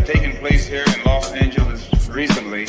taken place here in Los Angeles recently,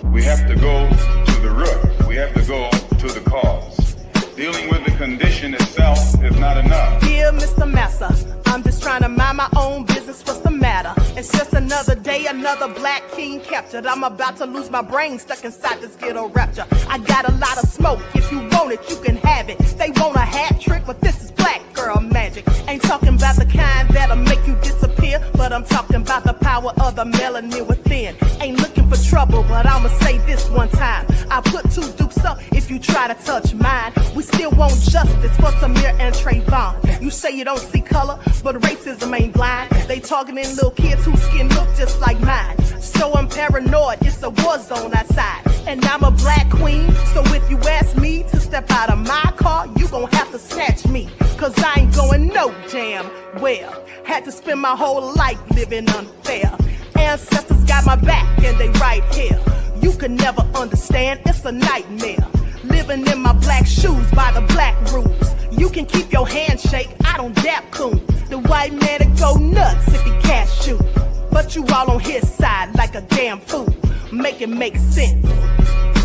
we have to go to the root. We have to go to the cause. Dealing with the condition itself is not enough. Dear Mr. Massa, I'm just trying to mind my own business. What's the matter? It's just another day, another black king captured. I'm about to lose my brain, stuck inside this ghetto rapture. I got a lot of smoke. If you want it, you can have it. They want a hat trick, but this is black girl magic. Ain't talking about the kind that'll make you disappear, but I'm talking about the power of the melanin within. Ain't looking for trouble, but I'ma say this one time. I put two dukes up if you try to touch mine. We still want justice for Samir and Trayvon. You say you don't see color, but racism ain't blind. They targeting little kids whose skin look just like mine. So I'm paranoid, it's a war zone outside. And I'm a black queen, so if you ask me to step out of my car, you gon' have to snatch me. Cause I ain't going no damn well. Had to spend my whole life living unfair. Ancestors got my back and they right here. You can never understand, it's a nightmare. Living in my black shoes by the black rules. You can keep your handshake, I don't dap coons. The white man will go nuts if he can't shoot. But you all on his side like a damn fool. Make it make sense.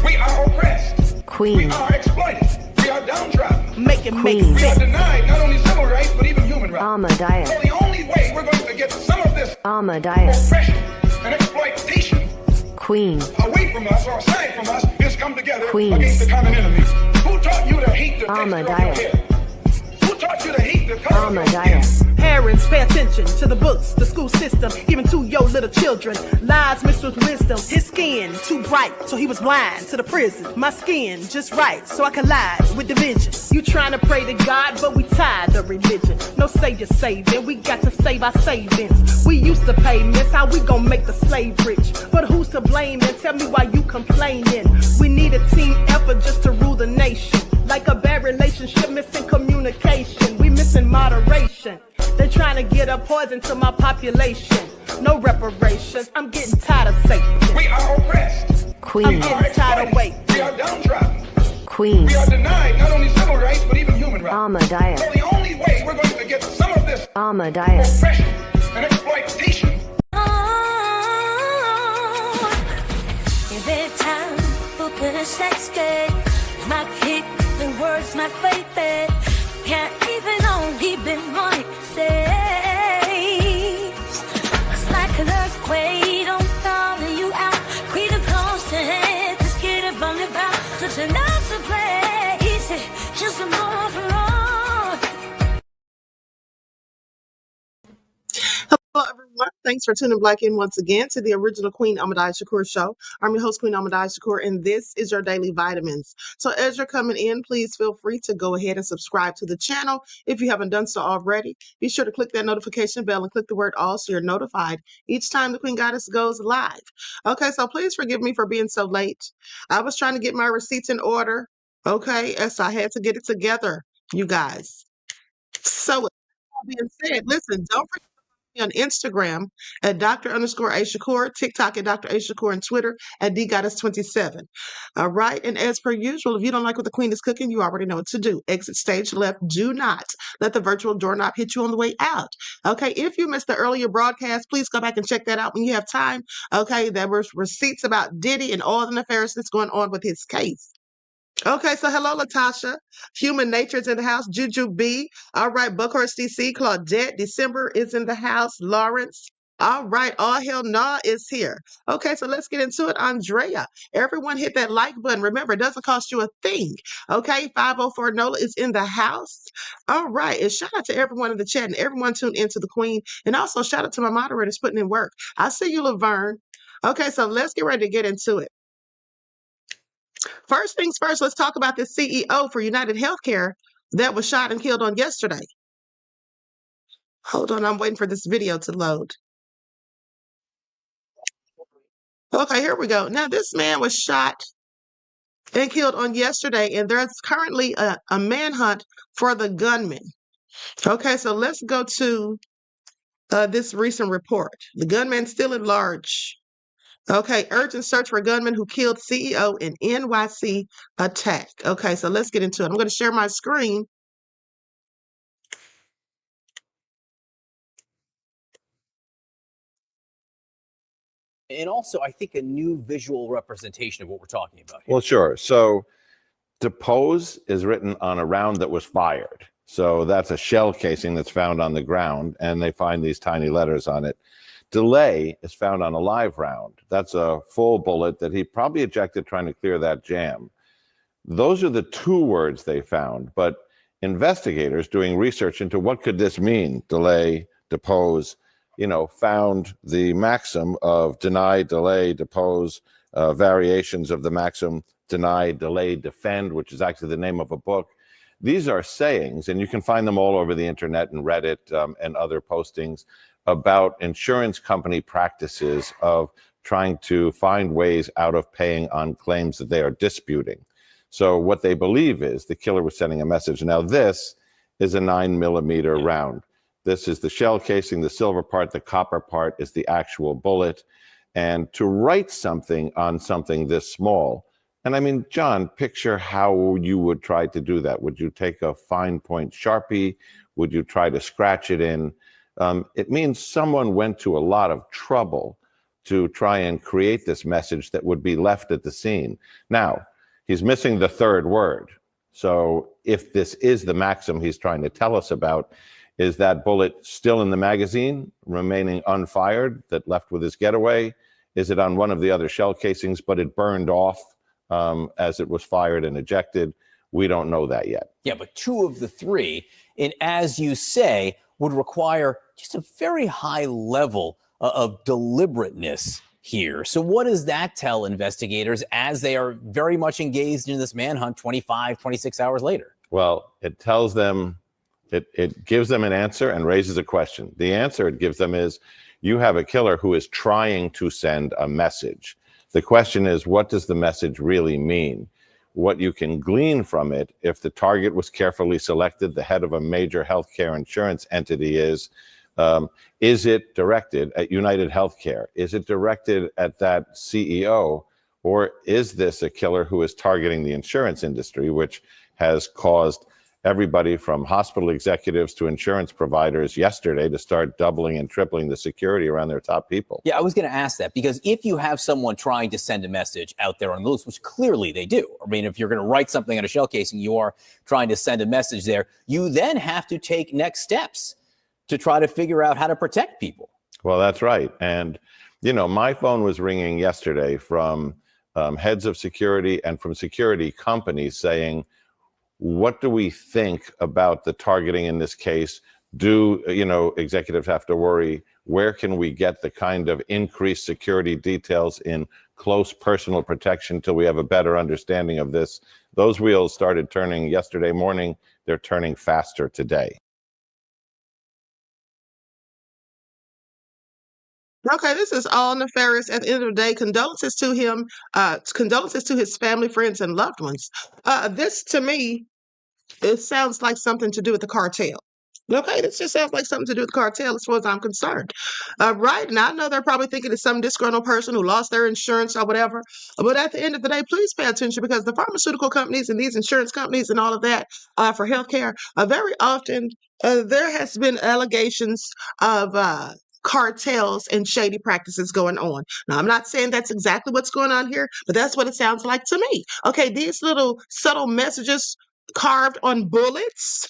We are oppressed. Queen. We are exploited. We are downtrodden. Make it make Queen. We are sense. denied not only civil rights, but even human rights. Ahmadiyyah. So the only way we're going to get some of this Ahmadiyyah. oppression and exploitation Queen. away from us or aside from us is come together Queens. against the common enemy. Who taught you to hate the texture of your Ahmadiyyah. hair? Who taught you to hate the color of your skin? Ahmadiyyah. Parents, pay attention to the books, the school system, even to your little children. Lies mixed with wisdom. His skin too bright, so he was blind to the prison. My skin just right, so I collide with division. You trying to pray to God, but we tired of religion. No savior saving, we got to save our savings. We used to pay miss, how we gon' make the slave rich? But who's to blame, and tell me why you complaining? We need a team effort just to rule the nation. Like a bad relationship, missing communication. We missing moderation. They're trying to get a poison to my population. No reparations. I'm getting tired of Satan. We are oppressed. I'm Queen. getting tired of waiting. We are downtrodden. Queen. We are denied not only civil rights, but even human rights. Ahmadiyyah. So the only way we're going to get some of this Ahmadiyyah. oppression and exploitation. Every time open a sex day, my kick, the words, my baby, can't even on keeping money safe. It's like an earthquake, don't follow you out. Create a constant, just get it from the ground. Such a nice place, just a more for all. Hello, everyone. Thanks for tuning back in once again to the original Queen Ahmadiyyah Shakur show. I'm your host, Queen Ahmadiyyah Shakur, and this is your daily vitamins. So as you're coming in, please feel free to go ahead and subscribe to the channel if you haven't done so already. Be sure to click that notification bell and click the word all so you're notified each time the Queen Goddess goes live. Okay, so please forgive me for being so late. I was trying to get my receipts in order. Okay, and so I had to get it together, you guys. So with that being said, listen, don't forget on Instagram at Dr._A_Shakur, TikTok at Dr. A Shakur, and Twitter at DGoddess27. All right. And as per usual, if you don't like what the Queen is cooking, you already know what to do. Exit stage left. Do not let the virtual doorknob hit you on the way out. Okay. If you missed the earlier broadcast, please go back and check that out when you have time. Okay. There were receipts about Diddy and all the nefarious going on with his case. Okay, so hello, Latasha. Human Nature is in the house. Juju B. All right, Buckhorst DC. Claudette. December is in the house. Lawrence. All right, All Hell Nah is here. Okay, so let's get into it. Andrea, everyone hit that like button. Remember, it doesn't cost you a thing. Okay, 504 NOLA is in the house. All right, and shout out to everyone in the chat and everyone tuned into the Queen. And also shout out to my moderators putting in work. I see you, Laverne. Okay, so let's get ready to get into it. First things first, let's talk about the CEO for UnitedHealthcare that was shot and killed on yesterday. Hold on, I'm waiting for this video to load. Okay, here we go. Now, this man was shot and killed on yesterday, and there's currently a manhunt for the gunman. Okay, so let's go to this recent report. The gunman still at large. Okay, urgent search for gunman who killed CEO in NYC attack. Okay, so let's get into it. I'm going to share my screen. and also, I think, a new visual representation of what we're talking about here. Well, sure. So depose is written on a round that was fired. So that's a shell casing that's found on the ground, and they find these tiny letters on it. Delay is found on a live round. That's a full bullet that he probably ejected trying to clear that jam. Those are the two words they found, but investigators doing research into what could this mean, delay, depose, found the maxim of deny, delay, depose, variations of the maxim deny, delay, defend, which is actually the name of a book. These are sayings, and you can find them all over the internet and Reddit and other postings about insurance company practices of trying to find ways out of paying on claims that they are disputing. So what they believe is the killer was sending a message. Now this is a 9mm round. This is the shell casing, the silver part, the copper part is the actual bullet. And to write something on something this small, and I mean, John, picture how you would try to do that. Would you take a fine point Sharpie? Would you try to scratch it in? It means someone went to a lot of trouble to try and create this message that would be left at the scene. Now, he's missing the third word. So if this is the maxim he's trying to tell us about, is that bullet still in the magazine, remaining unfired, that left with his getaway? Is it on one of the other shell casings, but it burned off as it was fired and ejected? We don't know that yet. Yeah, but two of the three, and as you say, would require just a very high level of deliberateness here. So what does that tell investigators as they are very much engaged in this manhunt 25, 26 hours later? Well, it tells them, it gives them an answer and raises a question. The answer it gives them is, you have a killer who is trying to send a message. The question is, what does the message really mean? What you can glean from it, if the target was carefully selected, the head of a major healthcare insurance entity is it directed at UnitedHealthcare? Is it directed at that CEO? Or is this a killer who is targeting the insurance industry, which has caused everybody from hospital executives to insurance providers yesterday to start doubling and tripling the security around their top people? Yeah, I was going to ask that, because if you have someone trying to send a message out there on the loose, which clearly they do, I mean, if you're going to write something on a shell casing, you are trying to send a message there, you then have to take next steps to try to figure out how to protect people. Well, that's right. And, my phone was ringing yesterday from heads of security and from security companies saying, what do we think about the targeting in this case? Do, executives have to worry? Where can we get the kind of increased security details in close personal protection till we have a better understanding of this? Those wheels started turning yesterday morning. They're turning faster today. Okay, this is all nefarious. At the end of the day, condolences to him, condolences to his family, friends, and loved ones. This, to me, it sounds like something to do with the cartel. Okay, this just sounds like something to do with the cartel as far as I'm concerned. Right now, I know they're probably thinking it's some disgruntled person who lost their insurance or whatever. But at the end of the day, please pay attention, because the pharmaceutical companies and these insurance companies and all of that for healthcare, very often there has been allegations of cartels and shady practices going on. Now, I'm not saying that's exactly what's going on here, but that's what it sounds like to me. Okay, these little subtle messages carved on bullets.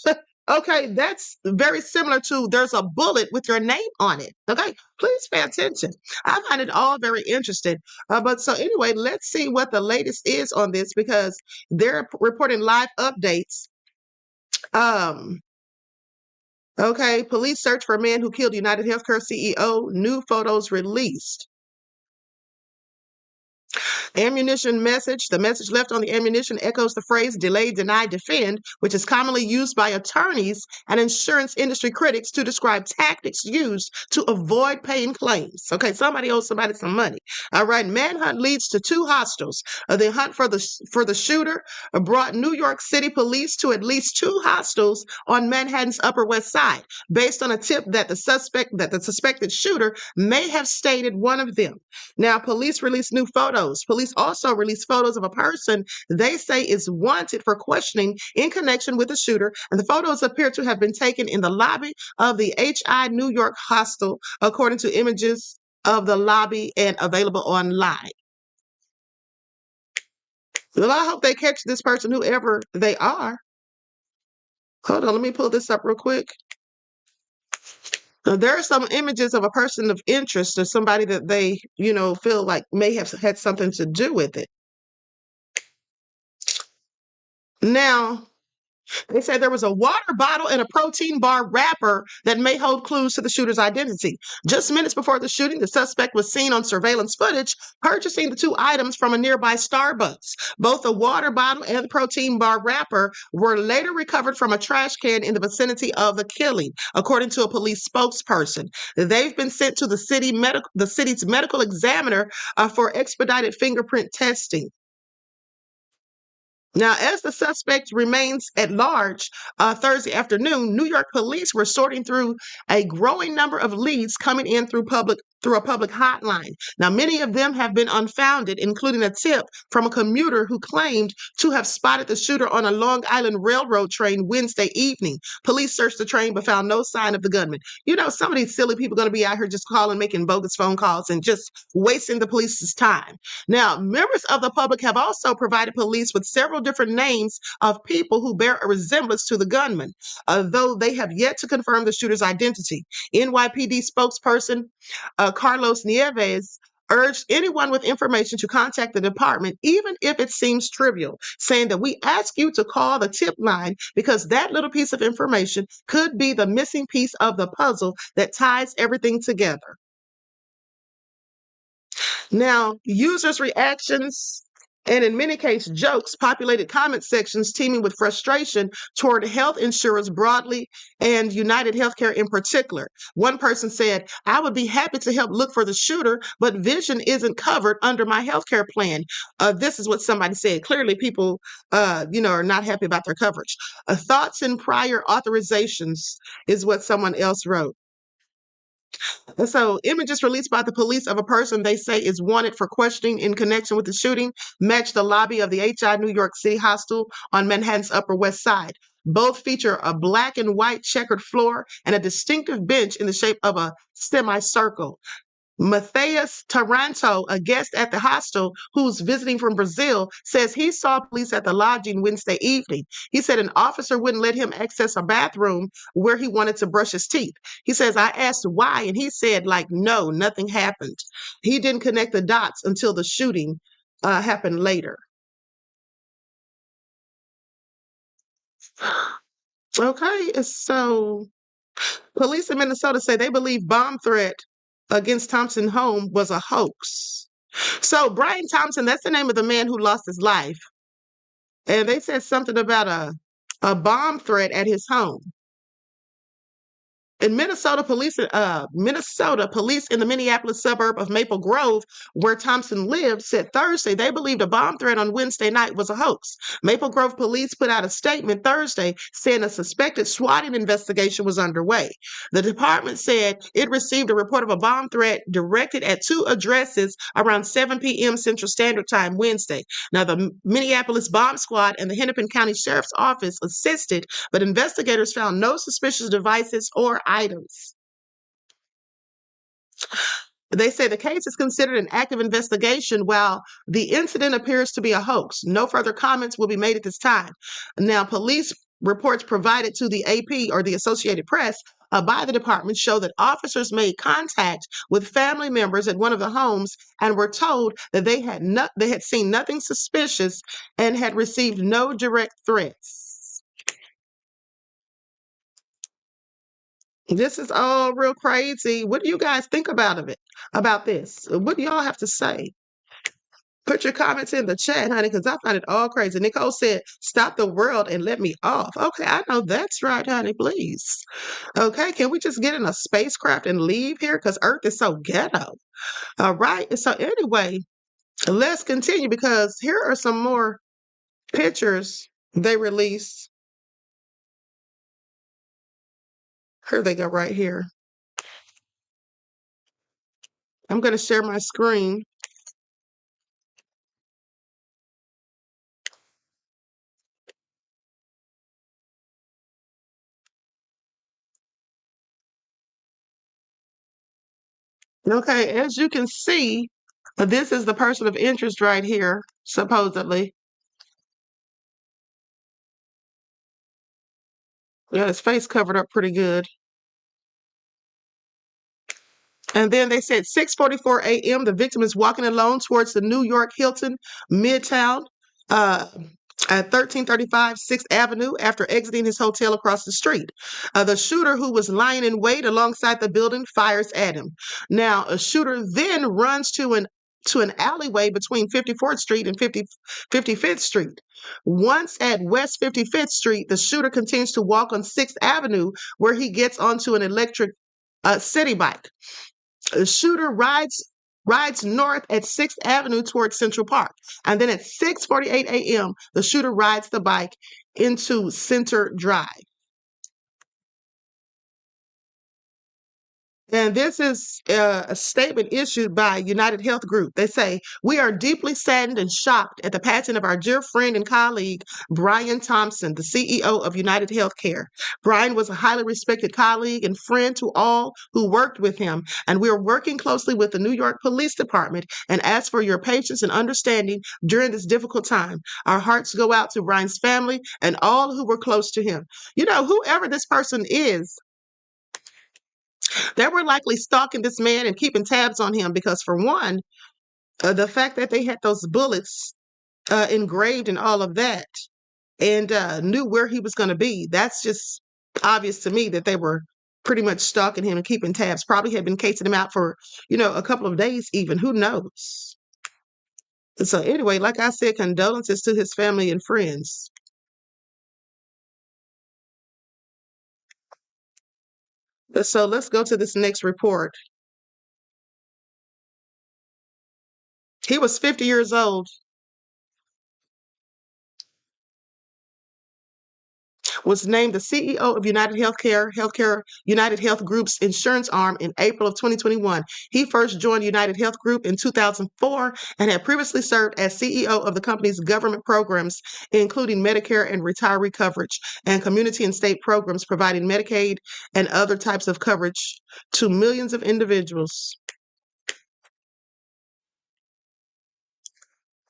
Okay, that's very similar to there's a bullet with your name on it. Okay, please pay attention. I find it all very interesting. But so anyway, let's see what the latest is on this, because they're reporting live updates. Okay, police search for man who killed UnitedHealthcare CEO. New photos released. Ammunition message. The message left on the ammunition echoes the phrase delay, deny, defend, which is commonly used by attorneys and insurance industry critics to describe tactics used to avoid paying claims. Okay, somebody owes somebody some money. All right, manhunt leads to two hostels. The hunt for the shooter brought New York City police to at least two hostels on Manhattan's Upper West Side, based on a tip that the suspected shooter may have stayed at one of them. Now, police released new photos. Police also released photos of a person they say is wanted for questioning in connection with the shooter, and the photos appear to have been taken in the lobby of the HI New York hostel, according to images of the lobby and available online. Well, I hope they catch this person, whoever they are. Hold on, let me pull this up real quick. There are some images of a person of interest or somebody that they, feel like may have had something to do with it. Now, they said there was a water bottle and a protein bar wrapper that may hold clues to the shooter's identity. Just minutes before the shooting, the suspect was seen on surveillance footage purchasing the two items from a nearby Starbucks. Both the water bottle and the protein bar wrapper were later recovered from a trash can in the vicinity of the killing, according to a police spokesperson. They've been sent to the city's medical examiner for expedited fingerprint testing. Now, as the suspect remains at large Thursday afternoon, New York police were sorting through a growing number of leads coming in through a public hotline. Now, many of them have been unfounded, including a tip from a commuter who claimed to have spotted the shooter on a Long Island Railroad train Wednesday evening. Police searched the train but found no sign of the gunman. Some of these silly people are going to be out here just calling, making bogus phone calls, and just wasting the police's time. Now, members of the public have also provided police with several different names of people who bear a resemblance to the gunman, though they have yet to confirm the shooter's identity. NYPD spokesperson Carlos Nieves urged anyone with information to contact the department, even if it seems trivial, saying that we ask you to call the tip line because that little piece of information could be the missing piece of the puzzle that ties everything together. Now, users' reactions and in many cases jokes populated comment sections teeming with frustration toward health insurers broadly and UnitedHealthcare in particular. One person said, "I would be happy to help look for the shooter, but vision isn't covered under my healthcare plan." This is what somebody said. Clearly, people, are not happy about their coverage. Thoughts and prior authorizations is what someone else wrote. So, images released by the police of a person they say is wanted for questioning in connection with the shooting match the lobby of the HI New York City hostel on Manhattan's Upper West Side. Both feature a black and white checkered floor and a distinctive bench in the shape of a semicircle. Matthias Taranto, a guest at the hostel who's visiting from Brazil, says he saw police at the lodging Wednesday evening. He said an officer wouldn't let him access a bathroom where he wanted to brush his teeth. He says, "I asked why, and he said, no, nothing happened." He didn't connect the dots until the shooting happened later. Okay, so police in Minnesota say they believe bomb threat against Thompson's home was a hoax. So Brian Thompson, that's the name of the man who lost his life. And they said something about a bomb threat at his home. In Minnesota police in the Minneapolis suburb of Maple Grove, where Thompson lived, said Thursday they believed a bomb threat on Wednesday night was a hoax. Maple Grove police put out a statement Thursday saying a suspected swatting investigation was underway. The department said it received a report of a bomb threat directed at two addresses around 7 p.m. Central Standard Time Wednesday. Now, the Minneapolis Bomb Squad and the Hennepin County Sheriff's Office assisted, but investigators found no suspicious devices or items. They say the case is considered an active investigation while the incident appears to be a hoax. No further comments will be made at this time. Now, police reports provided to the AP or the Associated Press by the department show that officers made contact with family members at one of the homes and were told that they had seen nothing suspicious and had received no direct threats. This is all real crazy. What do you guys think about this? What do y'all have to say? Put your comments in the chat, honey, because I find it all crazy. Nicole said, "Stop the world and let me off." Okay, I know that's right, honey, please. Okay, can we just get in a spacecraft and leave here? Because Earth is so ghetto. All right, so anyway, let's continue because here are some more pictures they released. Here they go right here. I'm going to share my screen. Okay, as you can see, this is the person of interest right here, supposedly. Yeah, his face covered up pretty good. And then they said 6:44 a.m. The victim is walking alone towards the New York Hilton Midtown uh, at 1335 6th Avenue after exiting his hotel across the street. The shooter, who was lying in wait alongside the building, fires at him. Now, a shooter then runs to an alleyway between 54th Street and 55th Street. Once at West 55th Street, the shooter continues to walk on 6th Avenue, where he gets onto an electric city bike. The shooter rides north at 6th Avenue towards Central Park. And then at 6:48 a.m., the shooter rides the bike into Center Drive. And this is a statement issued by United Health Group. They say, "We are deeply saddened and shocked at the passing of our dear friend and colleague, Brian Thompson, the CEO of UnitedHealthcare. Brian was a highly respected colleague and friend to all who worked with him, and we are working closely with the New York Police Department and ask for your patience and understanding during this difficult time. Our hearts go out to Brian's family and all who were close to him." You know, whoever this person is, they were likely stalking this man and keeping tabs on him because, for one, the fact that they had those bullets engraved and all of that and knew where he was going to be, that's just obvious to me that they were pretty much stalking him and keeping tabs. Probably had been casing him out for, a couple of days even. Who knows? So anyway, like I said, condolences to his family and friends. So let's go to this next report. He was 50 years old. Was named the CEO of Healthcare United Health Group's insurance arm in April of 2021. He first joined United Health Group in 2004 and had previously served as CEO of the company's government programs, including Medicare and retiree coverage, and community and state programs providing Medicaid and other types of coverage to millions of individuals.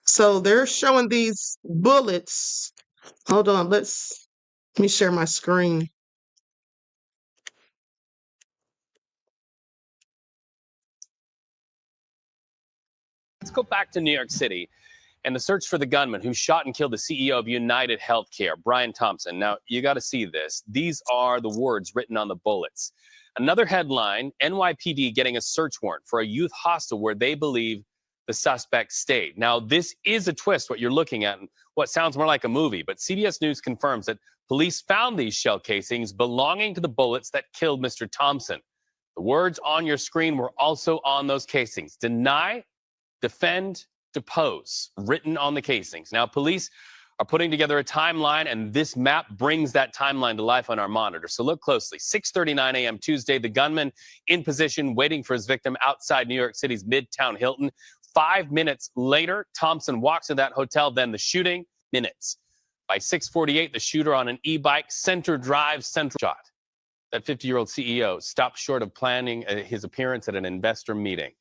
So they're showing these bullets. Hold on, let me share my screen. Let's go back to New York City and the search for the gunman who shot and killed the CEO of UnitedHealthcare, Brian Thompson. Now, you got to see this. These are the words written on the bullets. Another headline, NYPD getting a search warrant for a youth hostel where they believe the suspect stayed. Now, this is a twist, what you're looking at, and what sounds more like a movie, but CBS News confirms that police found these shell casings belonging to the bullets that killed Mr. Thompson. The words on your screen were also on those casings. Deny, defend, depose, written on the casings. Now, police are putting together a timeline, and this map brings that timeline to life on our monitor. So look closely. 6:39 a.m. Tuesday, the gunman in position, waiting for his victim outside New York City's Midtown Hilton. 5 minutes later, Thompson walks to that hotel, then the shooting, minutes. By 6:48, the shooter on an e-bike, Center Drive, Central shot. That 50-year-old CEO stopped short of planning his appearance at an investor meeting.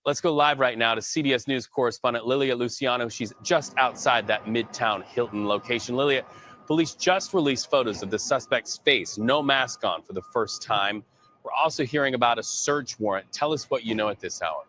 Let's go live right now to CBS News correspondent Lilia Luciano. She's just outside that Midtown Hilton location. Lilia, police just released photos of the suspect's face, no mask on for the first time. We're also hearing about a search warrant. Tell us what you know at this hour.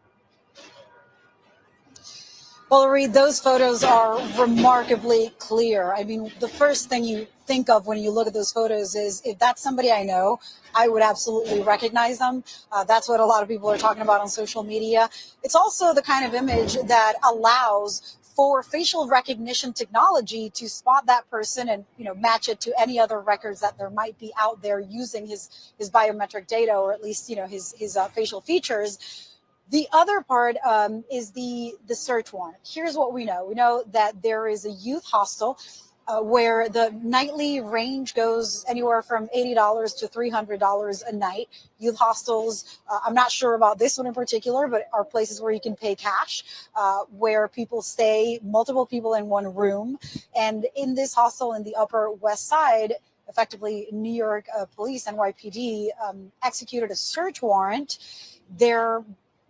Well, Reed, those photos are remarkably clear. I mean, the first thing you think of when you look at those photos is, if that's somebody I know, I would absolutely recognize them. That's what a lot of people are talking about on social media. It's also the kind of image that allows for facial recognition technology to spot that person and, match it to any other records that there might be out there using his biometric data, or at least, his facial features. The other part is the search warrant. Here's what we know. We know that there is a youth hostel where the nightly range goes anywhere from $80 to $300 a night. Youth hostels, I'm not sure about this one in particular, but are places where you can pay cash, where people stay, multiple people in one room. And in this hostel in the Upper West Side, effectively New York police, NYPD, executed a search warrant. There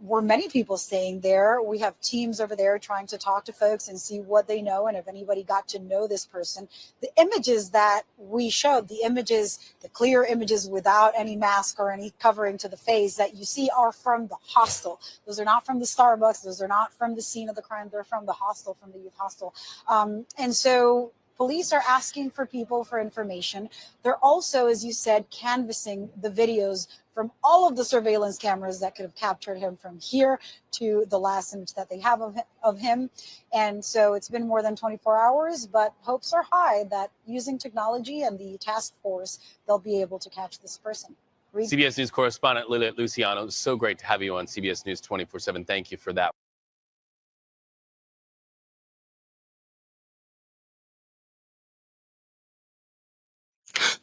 were many people staying there. We have teams over there trying to talk to folks and see what they know and if anybody got to know this person. The images that we showed, the images, the clear images without any mask or any covering to the face that you see are from the hostel. Those are not from the Starbucks. Those are not from the scene of the crime. They're from the hostel, from the youth hostel. And so police are asking for people for information. They're also, as you said, canvassing the videos from all of the surveillance cameras that could have captured him from here to the last image that they have of him. And so it's been more than 24 hours, but hopes are high that using technology and the task force, they'll be able to catch this person. CBS News correspondent Lilia Luciano, so great to have you on CBS News 24/7. Thank you for that.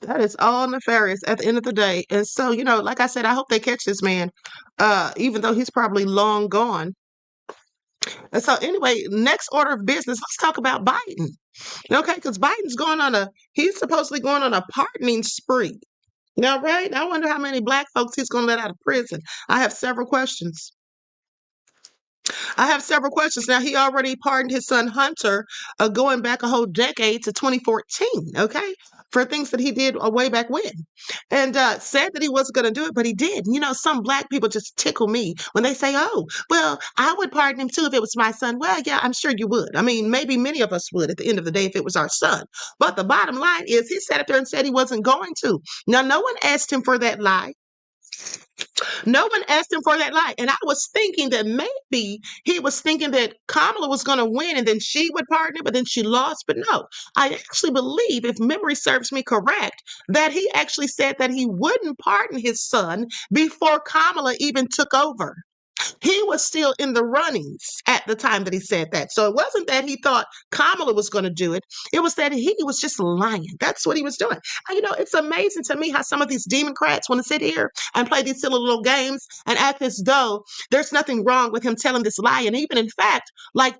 That is all nefarious at the end of the day. And so, like I said, I hope they catch this man, even though he's probably long gone. And so, anyway, next order of business, let's talk about Biden. Okay, because he's supposedly going on a pardoning spree. Now, right? I wonder how many black folks he's going to let out of prison. I have several questions. Now, he already pardoned his son Hunter, going back a whole decade to 2014, okay, for things that he did way back when. And said that he wasn't going to do it, but he did. Some black people just tickle me when they say, oh, well, I would pardon him too if it was my son. Well, yeah, I'm sure you would. I mean, maybe many of us would at the end of the day if it was our son. But the bottom line is he sat up there and said he wasn't going to. Now, no one asked him for that lie. No one asked him for that lie. And I was thinking that maybe he was thinking that Kamala was going to win and then she would pardon him, but then she lost. But no, I actually believe, if memory serves me correct, that he actually said that he wouldn't pardon his son before Kamala even took over. He was still in the runnings at the time that he said that. So it wasn't that he thought Kamala was going to do it. It was that he was just lying. That's what he was doing. And, it's amazing to me how some of these Democrats want to sit here and play these silly little games and act as though there's nothing wrong with him telling this lie. And even in fact, like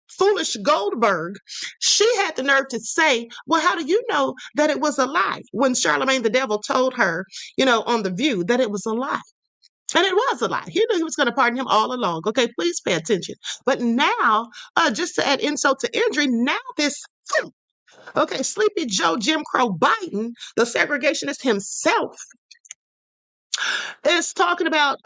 foolish Goldberg, she had the nerve to say, well, how do you know that it was a lie? When Charlemagne the Devil told her, on The View that it was a lie. And it was a lie. He knew he was going to pardon him all along. Okay, please pay attention. But now, just to add insult to injury, now this, Sleepy Joe Jim Crow Biden, the segregationist himself, is talking about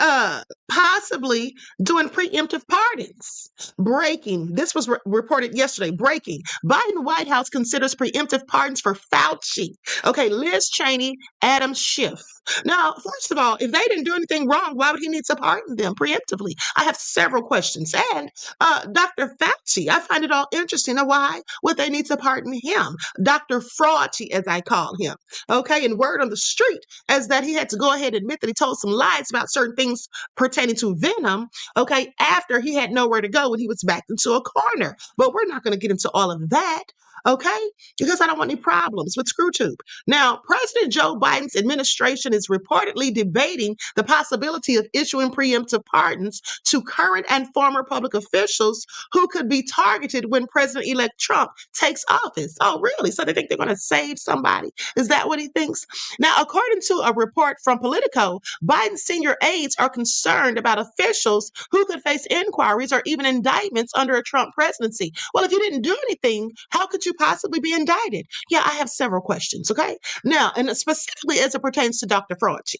possibly doing preemptive pardons. Breaking. This was reported yesterday. Breaking. Biden White House considers preemptive pardons for Fauci. Okay, Liz Cheney, Adam Schiff. Now, first of all, if they didn't do anything wrong, why would he need to pardon them preemptively? I have several questions. And Dr. Fauci, I find it all interesting. Now, why would they need to pardon him? Dr. Frauci, as I call him. Okay, and word on the street as that he had to go ahead and admit that he told some lies about certain things pertaining to venom, okay, after he had nowhere to go when he was backed into a corner. But we're not going to get into all of that, okay, because I don't want any problems with ScrewTube. Now, President Joe Biden's administration is reportedly debating the possibility of issuing preemptive pardons to current and former public officials who could be targeted when President-elect Trump takes office. Oh, really? So they think they're going to save somebody? Is that what he thinks? Now, according to a report from Politico, Biden's senior aides are concerned about officials who could face inquiries or even indictments under a Trump presidency. Well, if you didn't do anything, how could you possibly be indicted? Yeah, I have several questions, okay? Now, and specifically as it pertains to Dr. Fauci.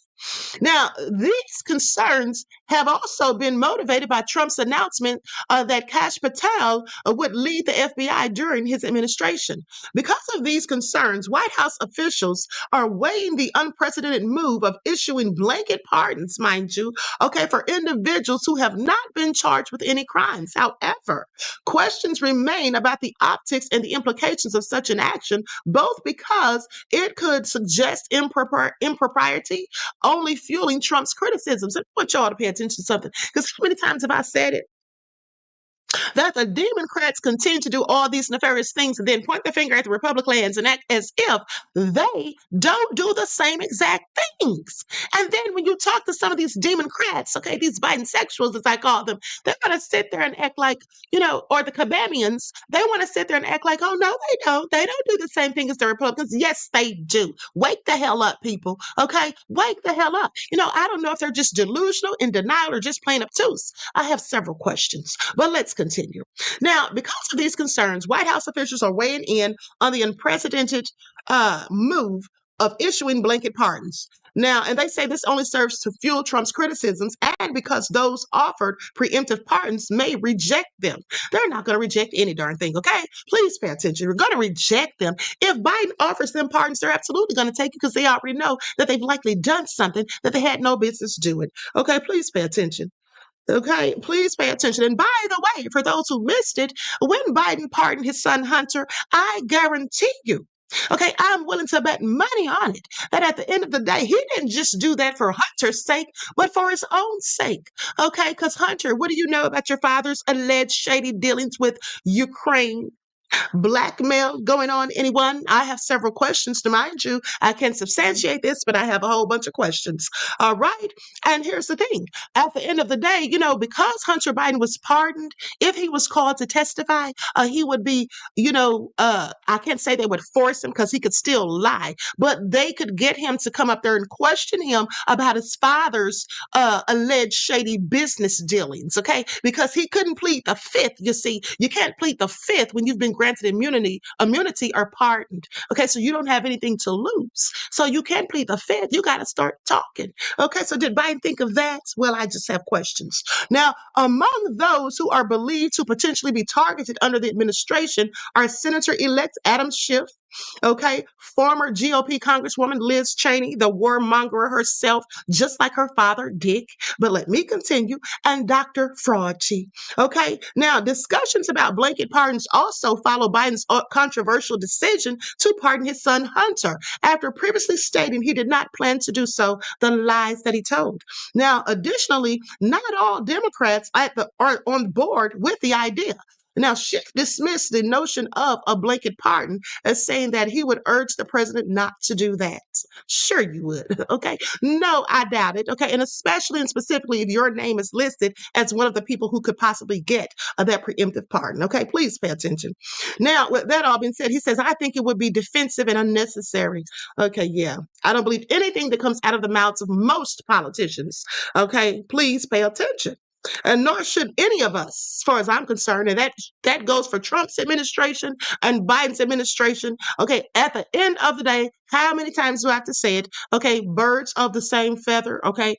Now, these concerns have also been motivated by Trump's announcement that Kash Patel would lead the FBI during his administration. Because of these concerns, White House officials are weighing the unprecedented move of issuing blanket pardons, mind you, okay, for individuals who have not been charged with any crimes. However, questions remain about the optics and the implications of such an action, both because it could suggest impropriety, only fueling Trump's criticisms. I want y'all to pay attention to something, because how many times have I said it? that the Democrats continue to do all these nefarious things and then point the finger at the Republicans and act as if they don't do the same exact things. And then when you talk to some of these Democrats, okay, these bisexuals, as I call them, they're going to sit there and act like, or the Kabamians, they want to sit there and act like, oh, no, they don't. They don't do the same thing as the Republicans. Yes, they do. Wake the hell up, people, okay? Wake the hell up. I don't know if they're just delusional, in denial, or just plain obtuse. I have several questions, but let's continue. Now, because of these concerns, White House officials are weighing in on the unprecedented move of issuing blanket pardons. Now, and they say this only serves to fuel Trump's criticisms, and because those offered preemptive pardons may reject them. They're not going to reject any darn thing, okay? Please pay attention. We're going to reject them. If Biden offers them pardons, they're absolutely going to take it because they already know that they've likely done something that they had no business doing. Okay, please pay attention. Okay, please pay attention. And by the way, for those who missed it, when Biden pardoned his son Hunter, I guarantee you, okay, I'm willing to bet money on it that at the end of the day, he didn't just do that for Hunter's sake, but for his own sake. Okay, because Hunter, what do you know about your father's alleged shady dealings with Ukraine? Blackmail going on, anyone? I have several questions to mind you. I can substantiate this, but I have a whole bunch of questions. All right. And here's the thing. At the end of the day, because Hunter Biden was pardoned, if he was called to testify, he would be, I can't say they would force him because he could still lie, but they could get him to come up there and question him about his father's alleged shady business dealings, okay? Because he couldn't plead the fifth. You see, you can't plead the fifth when you've been granted immunity or pardoned. Okay, so you don't have anything to lose. So you can't plead the fifth. You got to start talking. Okay, so did Biden think of that? Well, I just have questions. Now, among those who are believed to potentially be targeted under the administration are Senator-elect Adam Schiff, okay, former GOP Congresswoman Liz Cheney, the warmonger herself, just like her father, Dick. But let me continue. And Dr. Fauci. Okay, now discussions about blanket pardons also follow Biden's controversial decision to pardon his son Hunter after previously stating he did not plan to do so, the lies that he told. Now, additionally, not all Democrats are on board with the idea. Now, Schiff dismissed the notion of a blanket pardon as saying that he would urge the president not to do that. Sure, you would. Okay. No, I doubt it. Okay. And especially and specifically if your name is listed as one of the people who could possibly get that preemptive pardon. Okay. Please pay attention. Now, with that all being said, he says, I think it would be defensive and unnecessary. Okay. Yeah. I don't believe anything that comes out of the mouths of most politicians. Okay. Please pay attention. And nor should any of us, as far as I'm concerned, and that goes for Trump's administration and Biden's administration. Okay, at the end of the day, how many times do I have to say it? Okay, birds of the same feather. Okay,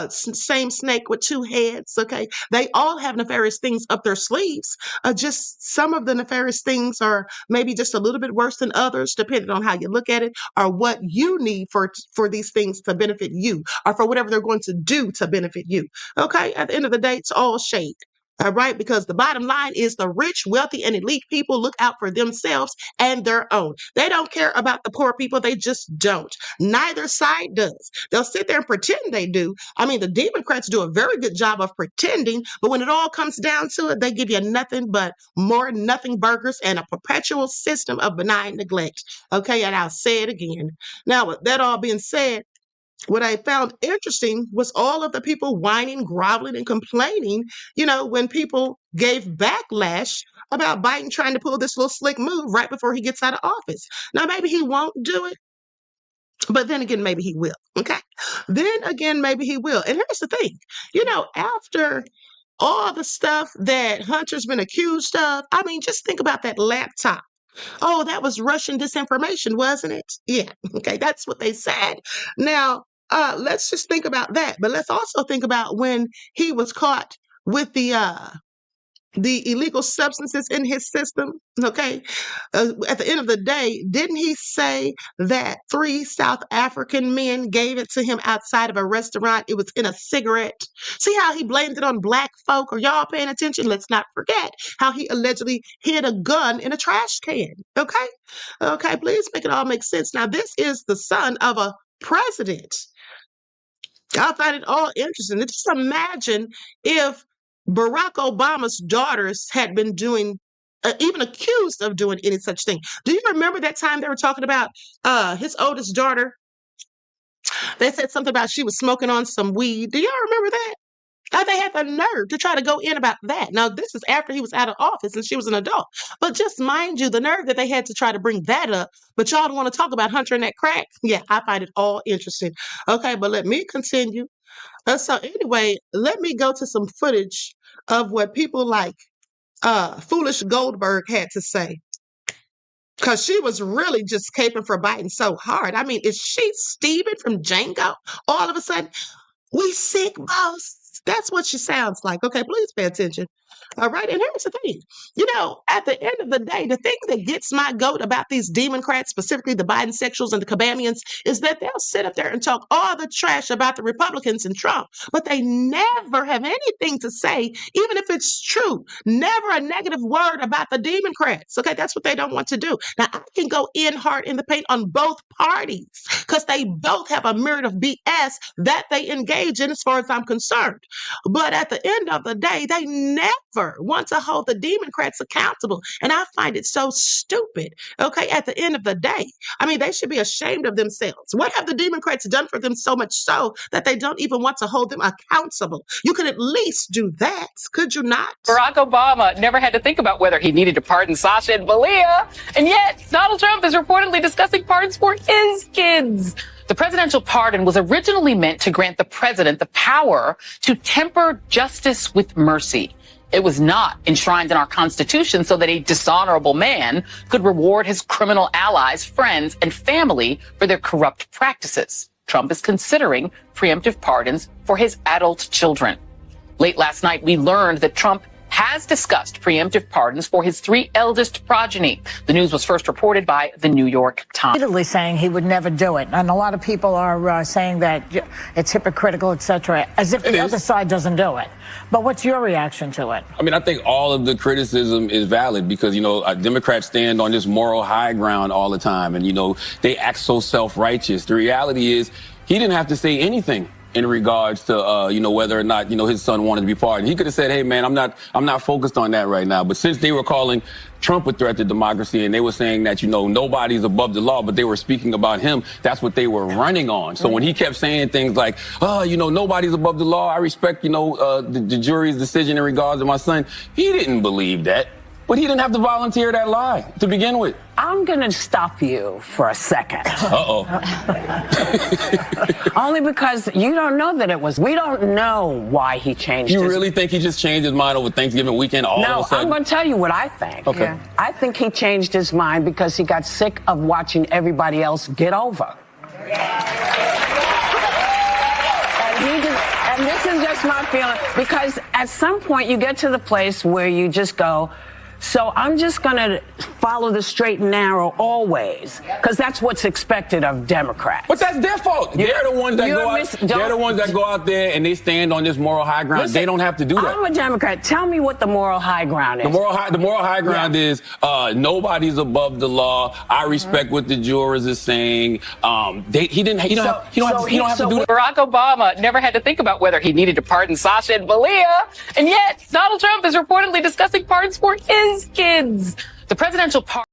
same snake with two heads. Okay, they all have nefarious things up their sleeves. Just some of the nefarious things are maybe just a little bit worse than others, depending on how you look at it, or what you need for these things to benefit you, or for whatever they're going to do to benefit you. Okay, at the end of the day, it's all shade. All right, because the bottom line is the rich, wealthy, and elite people look out for themselves and their own. They don't care about the poor people. They just don't. Neither side does. They'll sit there and pretend they do. I mean, the Democrats do a very good job of pretending, but when it all comes down to it, they give you nothing but more nothing burgers and a perpetual system of benign neglect. Okay, and I'll say it again. Now, with that all being said, what I found interesting was all of the people whining, groveling, and complaining, when people gave backlash about Biden trying to pull this little slick move right before he gets out of office. Now, maybe he won't do it, but then again, maybe he will. Okay. Then again, maybe he will. And here's the thing, after all the stuff that Hunter's been accused of, I mean, just think about that laptop. Oh, that was Russian disinformation, wasn't it? Yeah. Okay. That's what they said. Now, let's just think about that. But let's also think about when he was caught with the illegal substances in his system. Okay. At the end of the day, didn't he say that 3 South African men gave it to him outside of a restaurant? It was in a cigarette. See how he blamed it on black folk? Are y'all paying attention? Let's not forget how he allegedly hid a gun in a trash can. Okay. Okay. Please make it all make sense. Now, this is the son of a president. I find it all interesting. Just imagine if Barack Obama's daughters had been doing, even accused of doing any such thing. Do you remember that time they were talking about his oldest daughter? They said something about she was smoking on some weed. Do y'all remember that? They had the nerve to try to go in about that. Now, this is after he was out of office and she was an adult. But just mind you, the nerve that they had to try to bring that up, but y'all don't want to talk about Hunter and that crack. Yeah, I find it all interesting. Okay, but let me continue. So anyway, let me go to some footage of what people like Foolish Goldberg had to say. Because she was really just caping for Biden so hard. I mean, is she Steven from Django? All of a sudden, we sick, boss. That's what she sounds like. Okay, please pay attention. All right, and here's the thing. You know, at the end of the day, the thing that gets my goat about these Democrats, specifically the Biden sexuals and the Kabamians, is that they'll sit up there and talk all the trash about the Republicans and Trump, but they never have anything to say, even if it's true. Never a negative word about the Democrats. Okay, that's what they don't want to do. Now, I can go in hard in the paint on both parties because they both have a myriad of BS that they engage in, as far as I'm concerned. But at the end of the day, they never want to hold the Democrats accountable. And I find it so stupid. Okay, at the end of the day, I mean, they should be ashamed of themselves. What have the Democrats done for them so much so that they don't even want to hold them accountable? You could at least do that, could you not? Barack Obama never had to think about whether he needed to pardon Sasha and Malia, and yet Donald Trump is reportedly discussing pardons for his kids. The presidential pardon was originally meant to grant the president the power to temper justice with mercy. It was not enshrined in our Constitution so that a dishonorable man could reward his criminal allies, friends, and family for their corrupt practices. Trump is considering preemptive pardons for his adult children. Late last night, we learned that Trump has discussed preemptive pardons for his 3 eldest progeny. The news was first reported by the New York Times. Repeatedly saying he would never do it, and a lot of people are saying that it's hypocritical, etc., as if the other side doesn't do it. But what's your reaction to it? I mean, I think all of the criticism is valid because, you know, Democrats stand on this moral high ground all the time, and, you know, they act so self-righteous. The reality is he didn't have to say anything in regards to, you know, whether or not, you know, his son wanted to be pardoned. He could have said, hey, man, I'm not focused on that right now. But since they were calling Trump a threat to democracy and they were saying that, you know, nobody's above the law, but they were speaking about him, that's what they were running on. So when he kept saying things like, oh, you know, nobody's above the law, I respect, you know, the jury's decision in regards to my son, he didn't believe that. But he didn't have to volunteer that lie to begin with. I'm going to stop you for a second. Uh-oh. Only because you don't know that it was. We don't know why he changed You really think he just changed his mind over Thanksgiving weekend all of a sudden? No, I'm going to tell you what I think. Okay. Yeah. I think he changed his mind because he got sick of watching everybody else get over. And this is just my feeling, because at some point you get to the place where you just go, so I'm just going to follow the straight and narrow always, because that's what's expected of Democrats. But that's their fault. They're the ones that go out. They're the ones that go out there and they stand on this moral high ground. Listen, they don't have to do that. I'm a Democrat. Tell me what the moral high ground is. The moral high ground is nobody's above the law. I respect what the jurors are saying. He don't have to do that. Barack Obama never had to think about whether he needed to pardon Sasha and Malia, and yet Donald Trump is reportedly discussing pardons for his kids. The presidential pardon.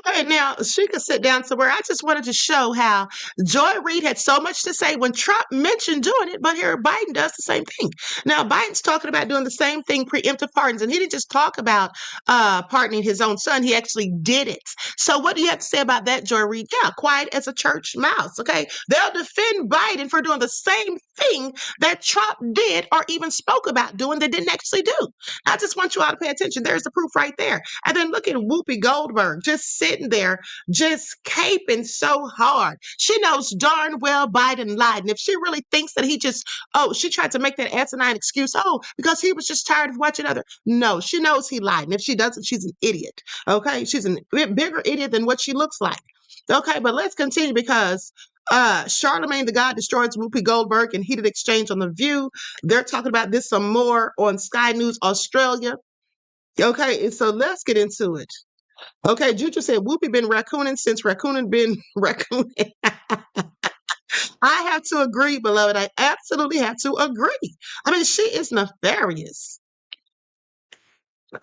Okay, now she could sit down somewhere. I just wanted to show how Joy Reid had so much to say when Trump mentioned doing it, but here Biden does the same thing. Now, Biden's talking about doing the same thing, preemptive pardons, and he didn't just talk about pardoning his own son. He actually did it. So what do you have to say about that, Joy Reid? Yeah, quiet as a church mouse, okay? They'll defend Biden for doing the same thing that Trump did or even spoke about doing that didn't actually do. I just want you all to pay attention. There's the proof right there. And then look at Whoopi Goldberg just sitting there, just caping so hard. She knows darn well Biden lied. And if she really thinks that he just, she tried to make that asinine excuse, because he was just tired of watching other. No, she knows he lied. And if she doesn't, she's an idiot. Okay? She's a bigger idiot than what she looks like. Okay, but let's continue because Charlemagne the God destroys Whoopi Goldberg in heated exchange on The View. They're talking about this some more on Sky News Australia. Okay, and so let's get into it. Okay, Juju said Whoopi been raccooning since raccooning been raccooning. I have to agree, beloved. I absolutely have to agree. I mean, she is nefarious.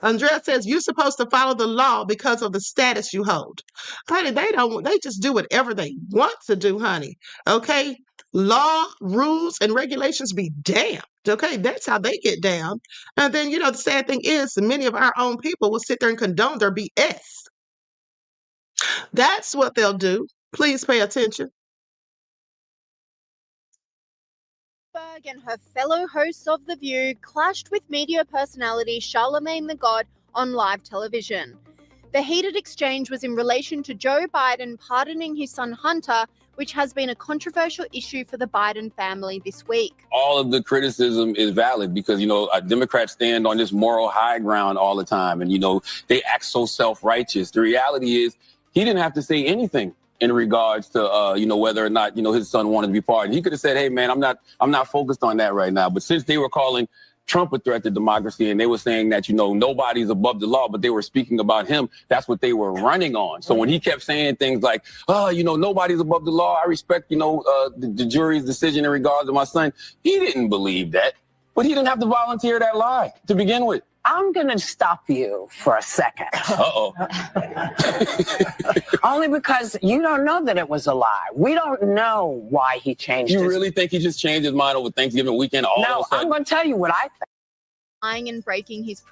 Andrea says you're supposed to follow the law because of the status you hold. Honey, they just do whatever they want to do, honey. Okay? Law, rules, and regulations be damned. Okay, that's how they get down. And then, the sad thing is, many of our own people will sit there and condone their BS. That's what they'll do. Please pay attention. And her fellow hosts of The View clashed with media personality Charlemagne the God on live television. The heated exchange was in relation to Joe Biden pardoning his son Hunter, which has been a controversial issue for the Biden family this week. All of the criticism is valid because, Democrats stand on this moral high ground all the time. And, they act so self-righteous. The reality is he didn't have to say anything in regards to, whether or not, his son wanted to be pardoned. He could have said, hey, man, I'm not focused on that right now. But since they were calling Trump a threat to democracy and they were saying that, nobody's above the law, but they were speaking about him, that's what they were running on. So when he kept saying things like, nobody's above the law, I respect, the jury's decision in regards to my son, he didn't believe that. But he didn't have to volunteer that lie to begin with. I'm going to stop you for a second. Uh-oh. Only because you don't know that it was a lie. We don't know why he changed You really think he just changed his mind over Thanksgiving weekend all of a sudden? I'm going to tell you what I think. Lying and breaking his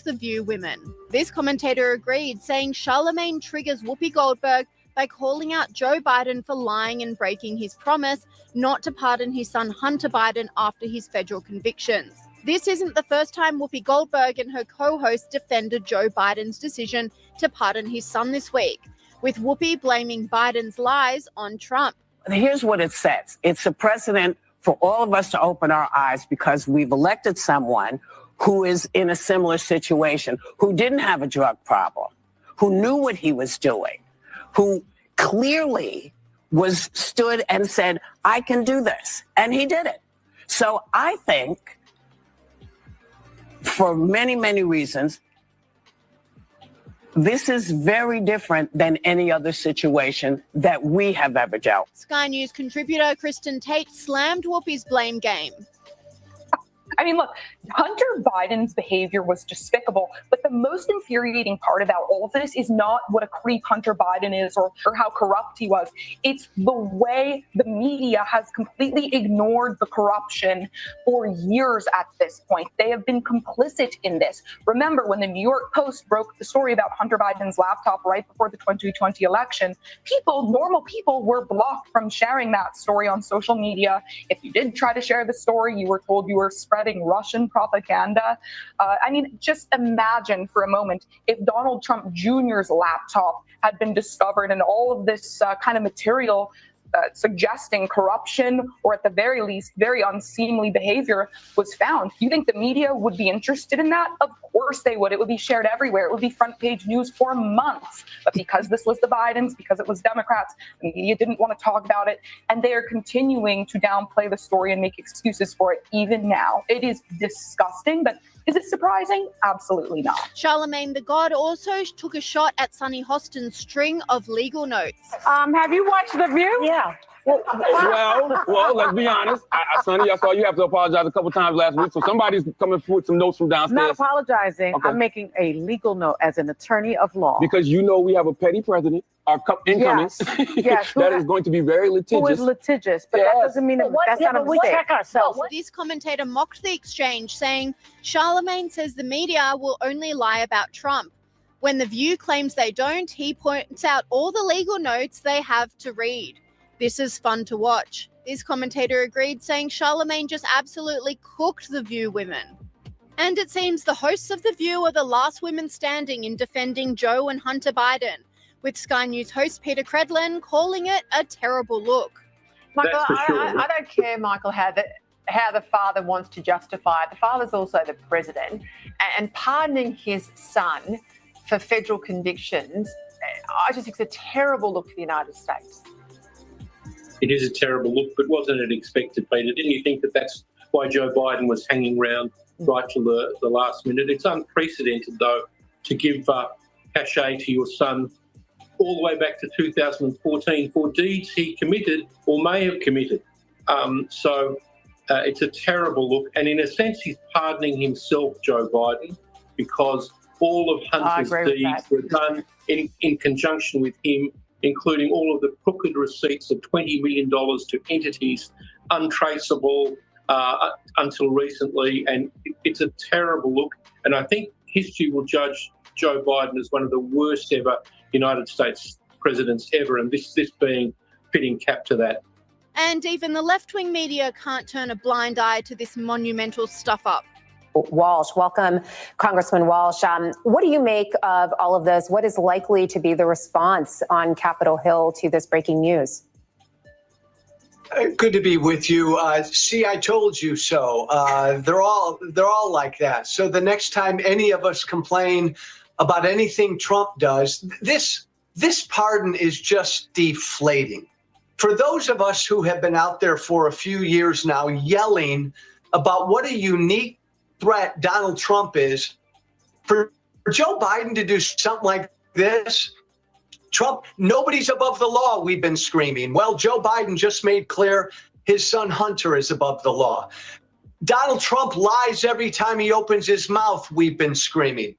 The View women. This commentator agreed, saying Charlemagne triggers Whoopi Goldberg by calling out Joe Biden for lying and breaking his promise not to pardon his son Hunter Biden after his federal convictions. This isn't the first time Whoopi Goldberg and her co-host defended Joe Biden's decision to pardon his son this week, with Whoopi blaming Biden's lies on Trump. Here's what it says. It's a precedent for all of us to open our eyes because we've elected someone who is in a similar situation, who didn't have a drug problem, who knew what he was doing, who clearly stood and said, I can do this. And he did it. So I think for many, many reasons, this is very different than any other situation that we have ever dealt. Sky News contributor Kristen Tate slammed Whoopi's blame game. I mean, look, Hunter Biden's behavior was despicable, but the most infuriating part about all of this is not what a creep Hunter Biden is or how corrupt he was. It's the way the media has completely ignored the corruption for years at this point. They have been complicit in this. Remember, when the New York Post broke the story about Hunter Biden's laptop right before the 2020 election, normal people were blocked from sharing that story on social media. If you did try to share the story, you were told you were spreading Russian propaganda. Just imagine for a moment if Donald Trump Jr.'s laptop had been discovered and all of this kind of material suggesting corruption or at the very least very unseemly behavior was found. You think the media would be interested in that? Of course they would. It would be shared everywhere. It would be front page news for months. But because this was the Bidens, because it was Democrats, the media didn't want to talk about it. And they are continuing to downplay the story and make excuses for it even now. It is disgusting, but is it surprising? Absolutely not. Charlemagne the God also took a shot at Sunny Hostin's string of legal notes. Have you watched The View? Yeah. Well, let's be honest. Sonny, I saw you have to apologize a couple times last week, so somebody's coming with some notes from downstairs. Not apologizing. Okay. I'm making a legal note as an attorney of law. Because we have a petty president, our incoming, yes. that is going to be very litigious. Who is litigious, but that doesn't mean that's not a mistake. Check ourselves. This commentator mocked the exchange, saying Charlemagne says the media will only lie about Trump. When The View claims they don't, he points out all the legal notes they have to read. This is fun to watch. This commentator agreed, saying Charlemagne just absolutely cooked The View women. And it seems the hosts of The View are the last women standing in defending Joe and Hunter Biden, with Sky News host Peter Credlin calling it a terrible look. Michael, I don't care, Michael, how the father wants to justify it. The father's also the president, and pardoning his son for federal convictions, I just think it's a terrible look for the United States. It is a terrible look, but wasn't it expected, Peter? Didn't you think that that's why Joe Biden was hanging around right till the last minute? It's unprecedented, though, to give cachet to your son all the way back to 2014 for deeds he committed or may have committed. It's a terrible look. And in a sense, he's pardoning himself, Joe Biden, because all of Hunter's deeds were done in conjunction with him, including all of the crooked receipts of $20 million to entities untraceable until recently. And it's a terrible look. And I think history will judge Joe Biden as one of the worst ever United States presidents ever, and this being fitting cap to that. And even the left-wing media can't turn a blind eye to this monumental stuff-up. Walsh, welcome, Congressman Walsh. What do you make of all of this? What is likely to be the response on Capitol Hill to this breaking news? Good to be with you. See, I told you so. They're all like that. So the next time any of us complain about anything Trump does, this pardon is just deflating. For those of us who have been out there for a few years now yelling about what a unique threat Donald Trump is, for Joe Biden to do something like this, Trump, nobody's above the law, we've been screaming. Well, Joe Biden just made clear his son Hunter is above the law. Donald Trump lies every time he opens his mouth, we've been screaming.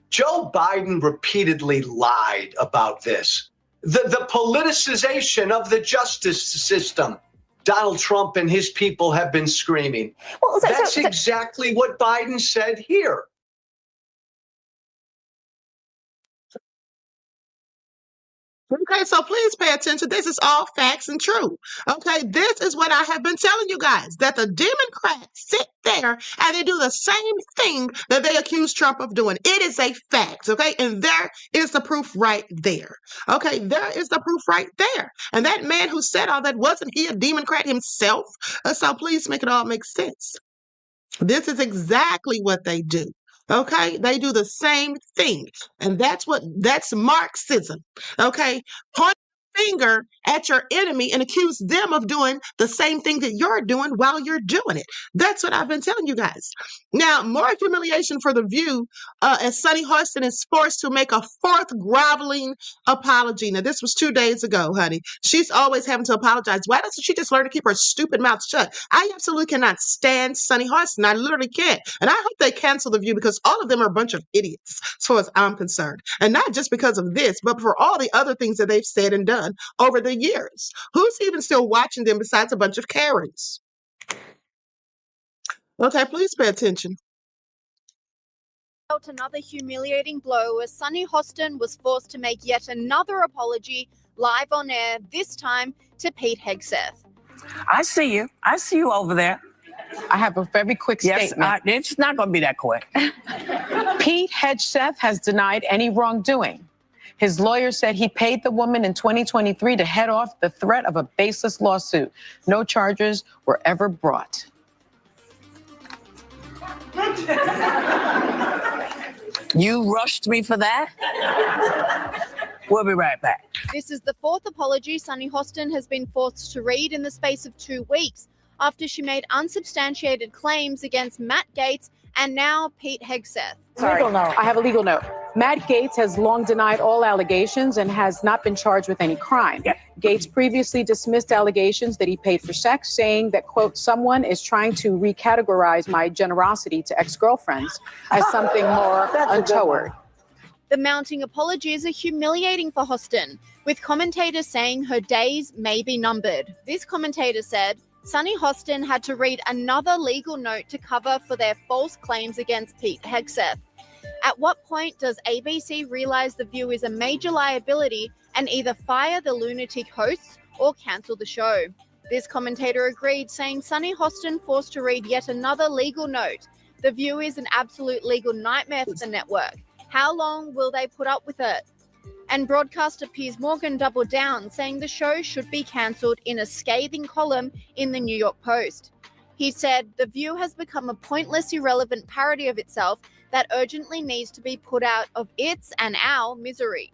Joe Biden repeatedly lied about this. The politicization of the justice system, Donald Trump and his people have been screaming. Well, that's exactly what Biden said here. Okay, so please pay attention. This is all facts and true. Okay, this is what I have been telling you guys, that the Democrats sit there and they do the same thing that they accuse Trump of doing. It is a fact, okay? And there is the proof right there. Okay, there is the proof right there. And that man who said all that, wasn't he a Democrat himself? So please make it all make sense. This is exactly what they do. Okay, they do the same thing. And that's Marxism. Okay, point a finger at your enemy and accuse them of doing the same thing that you're doing while you're doing it. That's what I've been telling you guys. Now, more humiliation for The View as Sunny Hostin is forced to make a fourth groveling apology. Now, this was 2 days ago, honey. She's always having to apologize. Why doesn't she just learn to keep her stupid mouth shut? I absolutely cannot stand Sunny Hostin. I literally can't. And I hope they cancel The View because all of them are a bunch of idiots, as far as I'm concerned. And not just because of this, but for all the other things that they've said and done over the years. Who's even still watching them besides a bunch of Karens? Okay, please pay attention. Felt another humiliating blow as Sunny Hostin was forced to make yet another apology live on air, this time to Pete Hegseth. I see you. I see you over there. I have a very quick statement. It's not going to be that quick. Pete Hegseth has denied any wrongdoing. His lawyer said he paid the woman in 2023 to head off the threat of a baseless lawsuit. No charges were ever brought. You rushed me for that? We'll be right back. This is the fourth apology Sunny Hostin has been forced to read in the space of 2 weeks after she made unsubstantiated claims against Matt Gaetz and now Pete Hegseth. Legal note. I have a legal note. Matt Gaetz has long denied all allegations and has not been charged with any crime. Gaetz previously dismissed allegations that he paid for sex, saying that, quote, someone is trying to recategorize my generosity to ex-girlfriends as something more untoward. The mounting apologies are humiliating for Hostin, with commentators saying her days may be numbered. This commentator said, Sunny Hostin had to read another legal note to cover for their false claims against Pete Hegseth. At what point does ABC realize The View is a major liability and either fire the lunatic hosts or cancel the show? This commentator agreed, saying Sunny Hostin forced to read yet another legal note. The View is an absolute legal nightmare for the network. How long will they put up with it? And broadcaster Piers Morgan doubled down, saying the show should be cancelled in a scathing column in the New York Post. He said, The View has become a pointless, irrelevant parody of itself that urgently needs to be put out of its and our misery.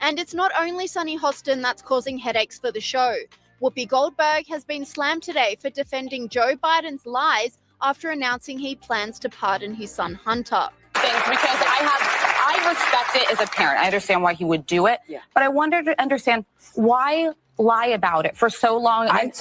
And it's not only Sunny Hostin that's causing headaches for the show. Whoopi Goldberg has been slammed today for defending Joe Biden's lies after announcing he plans to pardon his son Hunter. Because I respect it as a parent. I understand why he would do it. Yeah. But I wonder to understand why lie about it for so long. I would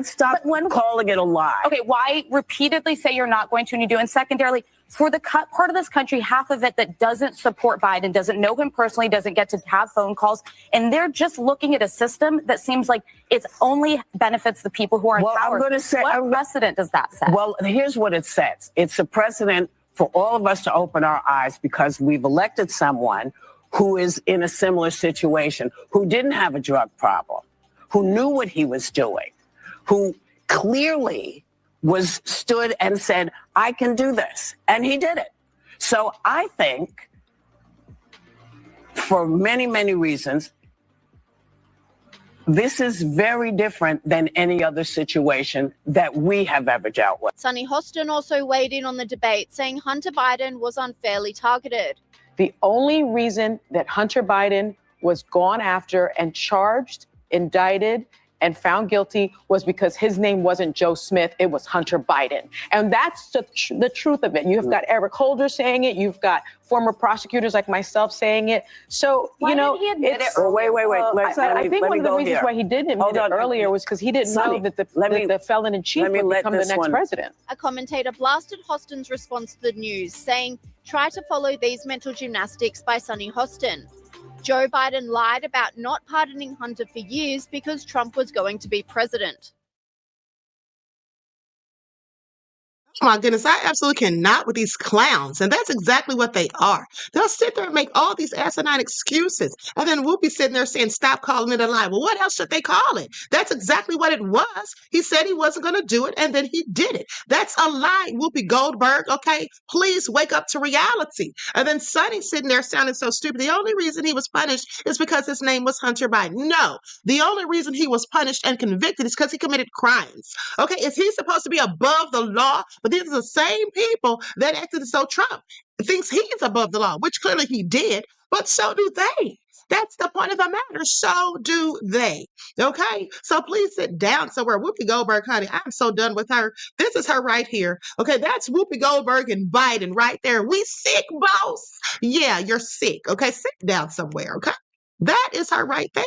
stop calling it a lie. Okay, why repeatedly say you're not going to and you do? And secondarily, for the part of this country, half of it that doesn't support Biden, doesn't know him personally, doesn't get to have phone calls, and they're just looking at a system that seems like it only benefits the people who are in power. I'm going to say, what precedent does that set? Well, here's what it says. It's a precedent for all of us to open our eyes because we've elected someone who is in a similar situation, who didn't have a drug problem, who knew what he was doing, who clearly stood and said, I can do this. And he did it. So I think for many, many reasons, this is very different than any other situation that we have ever dealt with. Sonny Hostin also weighed in on the debate, saying Hunter Biden was unfairly targeted. The only reason that Hunter Biden was gone after and charged, indicted, and found guilty was because his name wasn't Joe Smith, it was Hunter Biden. And that's the truth of it. You've got Eric Holder saying it, you've got former prosecutors like myself saying it. So, Why didn't he admit it wait. I think one of the reasons why he didn't admit it earlier was because he didn't know that the felon in chief would become the next president. A commentator blasted Hostin's response to the news, saying, try to follow these mental gymnastics by Sonny Hostin. Joe Biden lied about not pardoning Hunter for years because Trump was going to be president. Oh my goodness, I absolutely cannot with these clowns. And that's exactly what they are. They'll sit there and make all these asinine excuses. And then we'll be sitting there saying, stop calling it a lie. Well, what else should they call it? That's exactly what it was. He said he wasn't going to do it, and then he did it. That's a lie, Whoopi Goldberg. Okay, please wake up to reality. And then Sonny sitting there sounding so stupid. The only reason he was punished is because his name was Hunter Biden. No, the only reason he was punished and convicted is because he committed crimes. Okay, is he supposed to be above the law? But these are the same people that acted as though Trump thinks he's above the law, which clearly he did, but so do they. That's the point of the matter. So do they. Okay? So please sit down somewhere. Whoopi Goldberg, honey, I'm so done with her. This is her right here. Okay, that's Whoopi Goldberg and Biden right there. We sick, boss. Yeah, you're sick. Okay, sit down somewhere. Okay? That is her right there.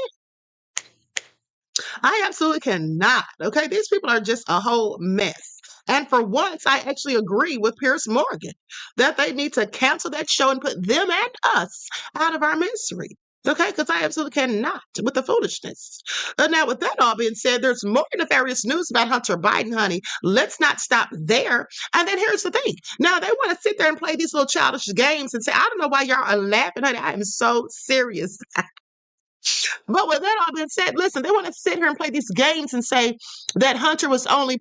I absolutely cannot. Okay, these people are just a whole mess. And for once, I actually agree with Piers Morgan that they need to cancel that show and put them and us out of our misery. Okay, because I absolutely cannot with the foolishness. Now, with that all being said, there's more nefarious news about Hunter Biden, honey. Let's not stop there. And then here's the thing. Now, they want to sit there and play these little childish games and say, I don't know why y'all are laughing, honey. I am so serious. But with that all being said, listen, they want to sit here and play these games and say that Hunter was only,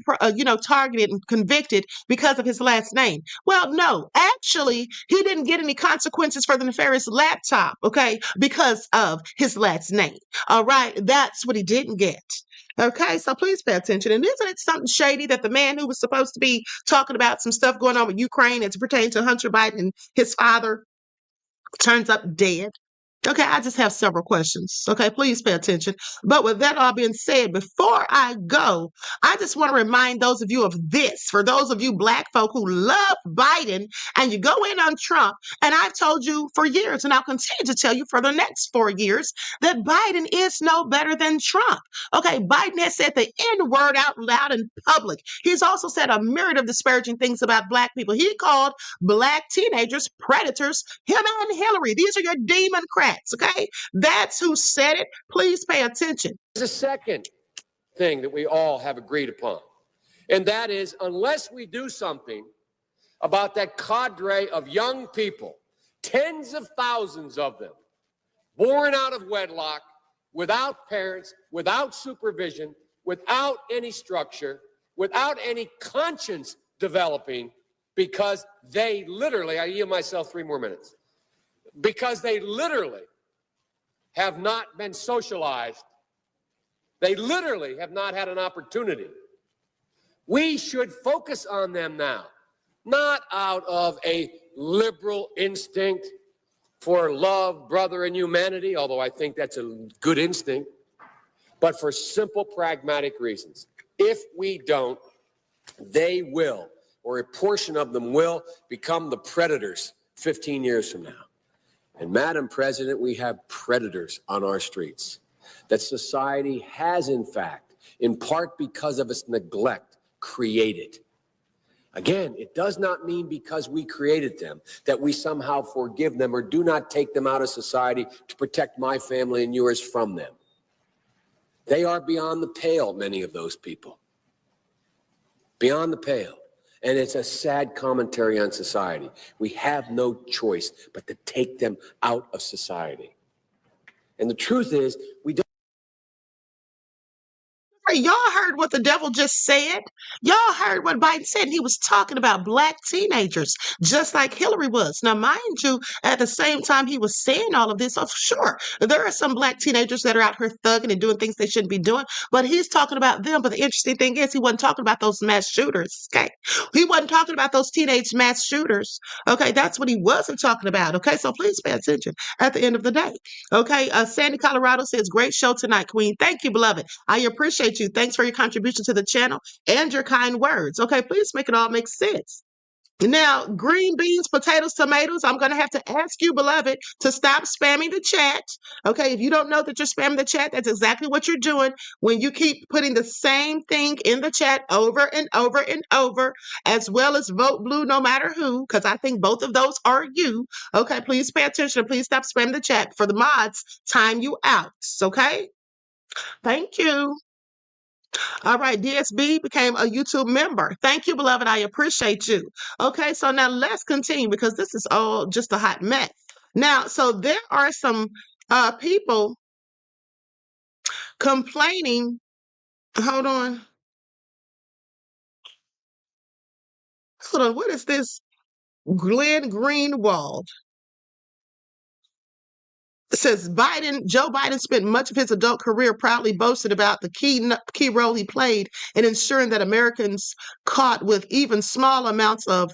targeted and convicted because of his last name. Well, no, actually, he didn't get any consequences for the nefarious laptop, okay, because of his last name. All right, that's what he didn't get. Okay, so please pay attention. And isn't it something shady that the man who was supposed to be talking about some stuff going on with Ukraine as it pertains to Hunter Biden and his father turns up dead? Okay, I just have several questions. Okay, please pay attention. But with that all being said, before I go, I just want to remind those of you of this. For those of you black folk who love Biden and you go in on Trump, and I've told you for years, and I'll continue to tell you for the next 4 years, that Biden is no better than Trump. Okay, Biden has said the N-word out loud in public. He's also said a myriad of disparaging things about black people. He called black teenagers predators, him and Hillary. These are your Democrats. Okay, that's who said it. Please pay attention. There's a second thing that we all have agreed upon, and that is unless we do something about that cadre of young people, tens of thousands of them, born out of wedlock, without parents, without supervision, without any structure, without any conscience developing, because they literally, I yield myself 3 more minutes, because they literally have not been socialized. They literally have not had an opportunity. We should focus on them now, not out of a liberal instinct for love, brother, and humanity, although I think that's a good instinct, but for simple, pragmatic reasons. If we don't, they will, or a portion of them will, become the predators 15 years from now. And Madam President, we have predators on our streets that society has, in fact, in part because of its neglect, created. Again, it does not mean because we created them that we somehow forgive them or do not take them out of society to protect my family and yours from them. They are beyond the pale, many of those people. Beyond the pale. And it's a sad commentary on society. We have no choice but to take them out of society. And the truth is, we don't. Hey, y'all heard what the devil just said? Y'all heard what Biden said. He was talking about black teenagers, just like Hillary was. Now, mind you, at the same time he was saying all of this, oh, sure, there are some black teenagers that are out here thugging and doing things they shouldn't be doing, but he's talking about them. But the interesting thing is he wasn't talking about those mass shooters, okay? He wasn't talking about those teenage mass shooters, okay? That's what he wasn't talking about, okay? So please pay attention at the end of the day, okay? Sandy, Colorado says, great show tonight, Queen. Thank you, beloved. I appreciate you. Thanks for your contribution to the channel and your kind words. Okay, please make it all make sense. Now, green beans, potatoes, tomatoes, I'm going to have to ask you, beloved, to stop spamming the chat. Okay, if you don't know that you're spamming the chat, that's exactly what you're doing when you keep putting the same thing in the chat over and over and over, as well as vote blue no matter who, because I think both of those are you. Okay, please pay attention. Please stop spamming the chat. For the mods, time you out. Okay? Thank you. All right, DSB became a YouTube member. Thank you, beloved. I appreciate you. Okay, so now let's continue because this is all just a hot mess. Now, so there are some people complaining. Hold on. Hold on. What is this? Glenn Greenwald. It says Joe Biden spent much of his adult career proudly boasted about the key role he played in ensuring that Americans caught with even small amounts of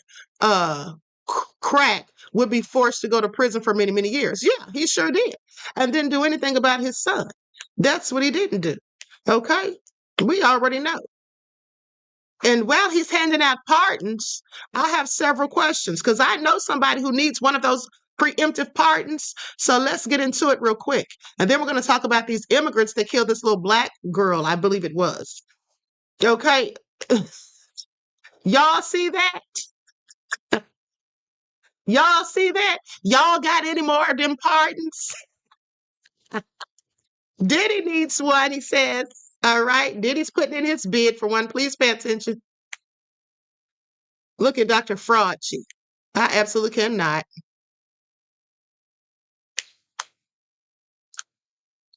crack would be forced to go to prison for many, many years. Yeah, he sure did. And didn't do anything about his son. That's what he didn't do. Okay? We already know. And while he's handing out pardons, I have several questions because I know somebody who needs one of those preemptive pardons. So let's get into it real quick. And then we're going to talk about these immigrants that killed this little black girl, I believe it was. Okay. Y'all see that? Y'all see that? Y'all got any more of them pardons? Diddy needs one, he says. All right. Diddy's putting in his bid for one. Please pay attention. Look at Dr. Fraudchi. I absolutely cannot.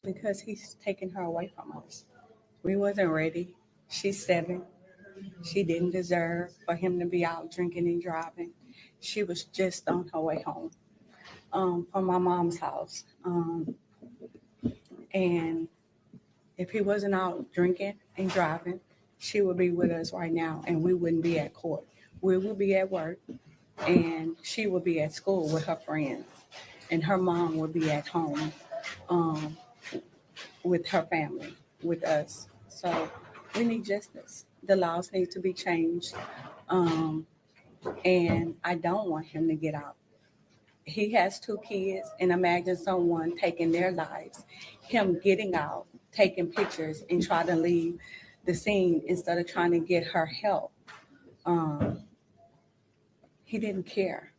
Because he's taking her away from us. We wasn't ready. She's 7. She didn't deserve for him to be out drinking and driving. She was just on her way home from my mom's house. And if he wasn't out drinking and driving, she would be with us right now and we wouldn't be at court. We would be at work and she would be at school with her friends and her mom would be at home with her family, with us. So we need justice. The laws need to be changed. And I don't want him to get out. He has 2 kids, and imagine someone taking their lives, him getting out, taking pictures, and trying to leave the scene instead of trying to get her help. He didn't care.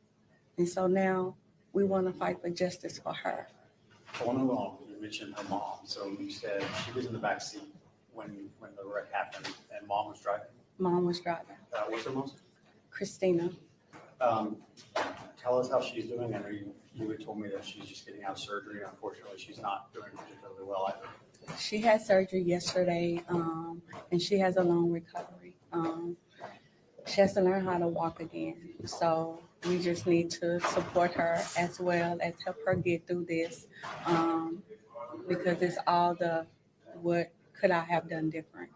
And so now we want to fight for justice for her. I want to you mentioned her mom. So you said she was in the back seat when the wreck happened, and mom was driving? Mom was driving. What's her mom's name? Christina. Tell us how she's doing. I know you had told me that she's just getting out of surgery. Unfortunately, she's not doing particularly well either. She had surgery yesterday, and she has a long recovery. She has to learn how to walk again. So we just need to support her as well as help her get through this, because it's all what could I have done different.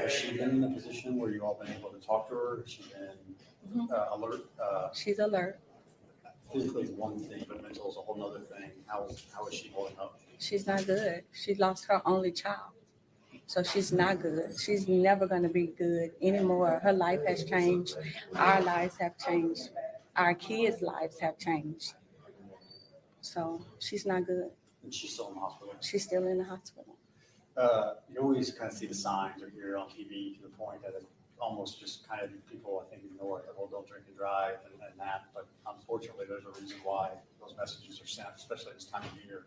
Has she been in a position where you've all been able to talk to her? Has she been alert? She's alert. Physically is one thing, but mental is a whole other thing. How is she holding up? She's not good. She lost her only child. So she's not good. She's never going to be good anymore. Her life has changed. Our lives have changed. our kids' lives have changed. So she's not good. And she's still in the hospital. She's still in the hospital. You always kind of see the signs or hear on TV to the point that it almost just kind of people, I think, ignore it. Well, don't drink and drive and that. But unfortunately, there's a reason why those messages are sent, especially this time of year.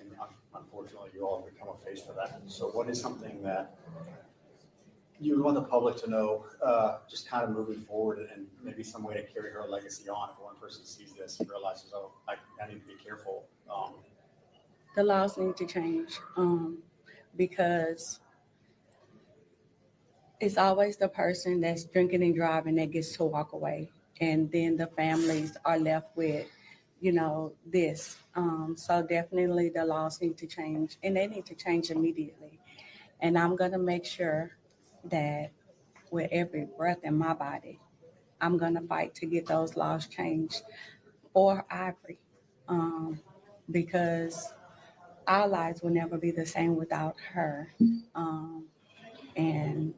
And unfortunately, you all have become a face for that. So what is something that you want the public to know, just kind of moving forward, and maybe some way to carry her legacy on? If one person sees this and realizes, oh, I need to be careful. The laws need to change because it's always the person that's drinking and driving that gets to walk away. And then the families are left with, this. So definitely the laws need to change, and they need to change immediately. And I'm going to make sure that with every breath in my body, I'm going to fight to get those laws changed for Ivory, because our lives will never be the same without her. And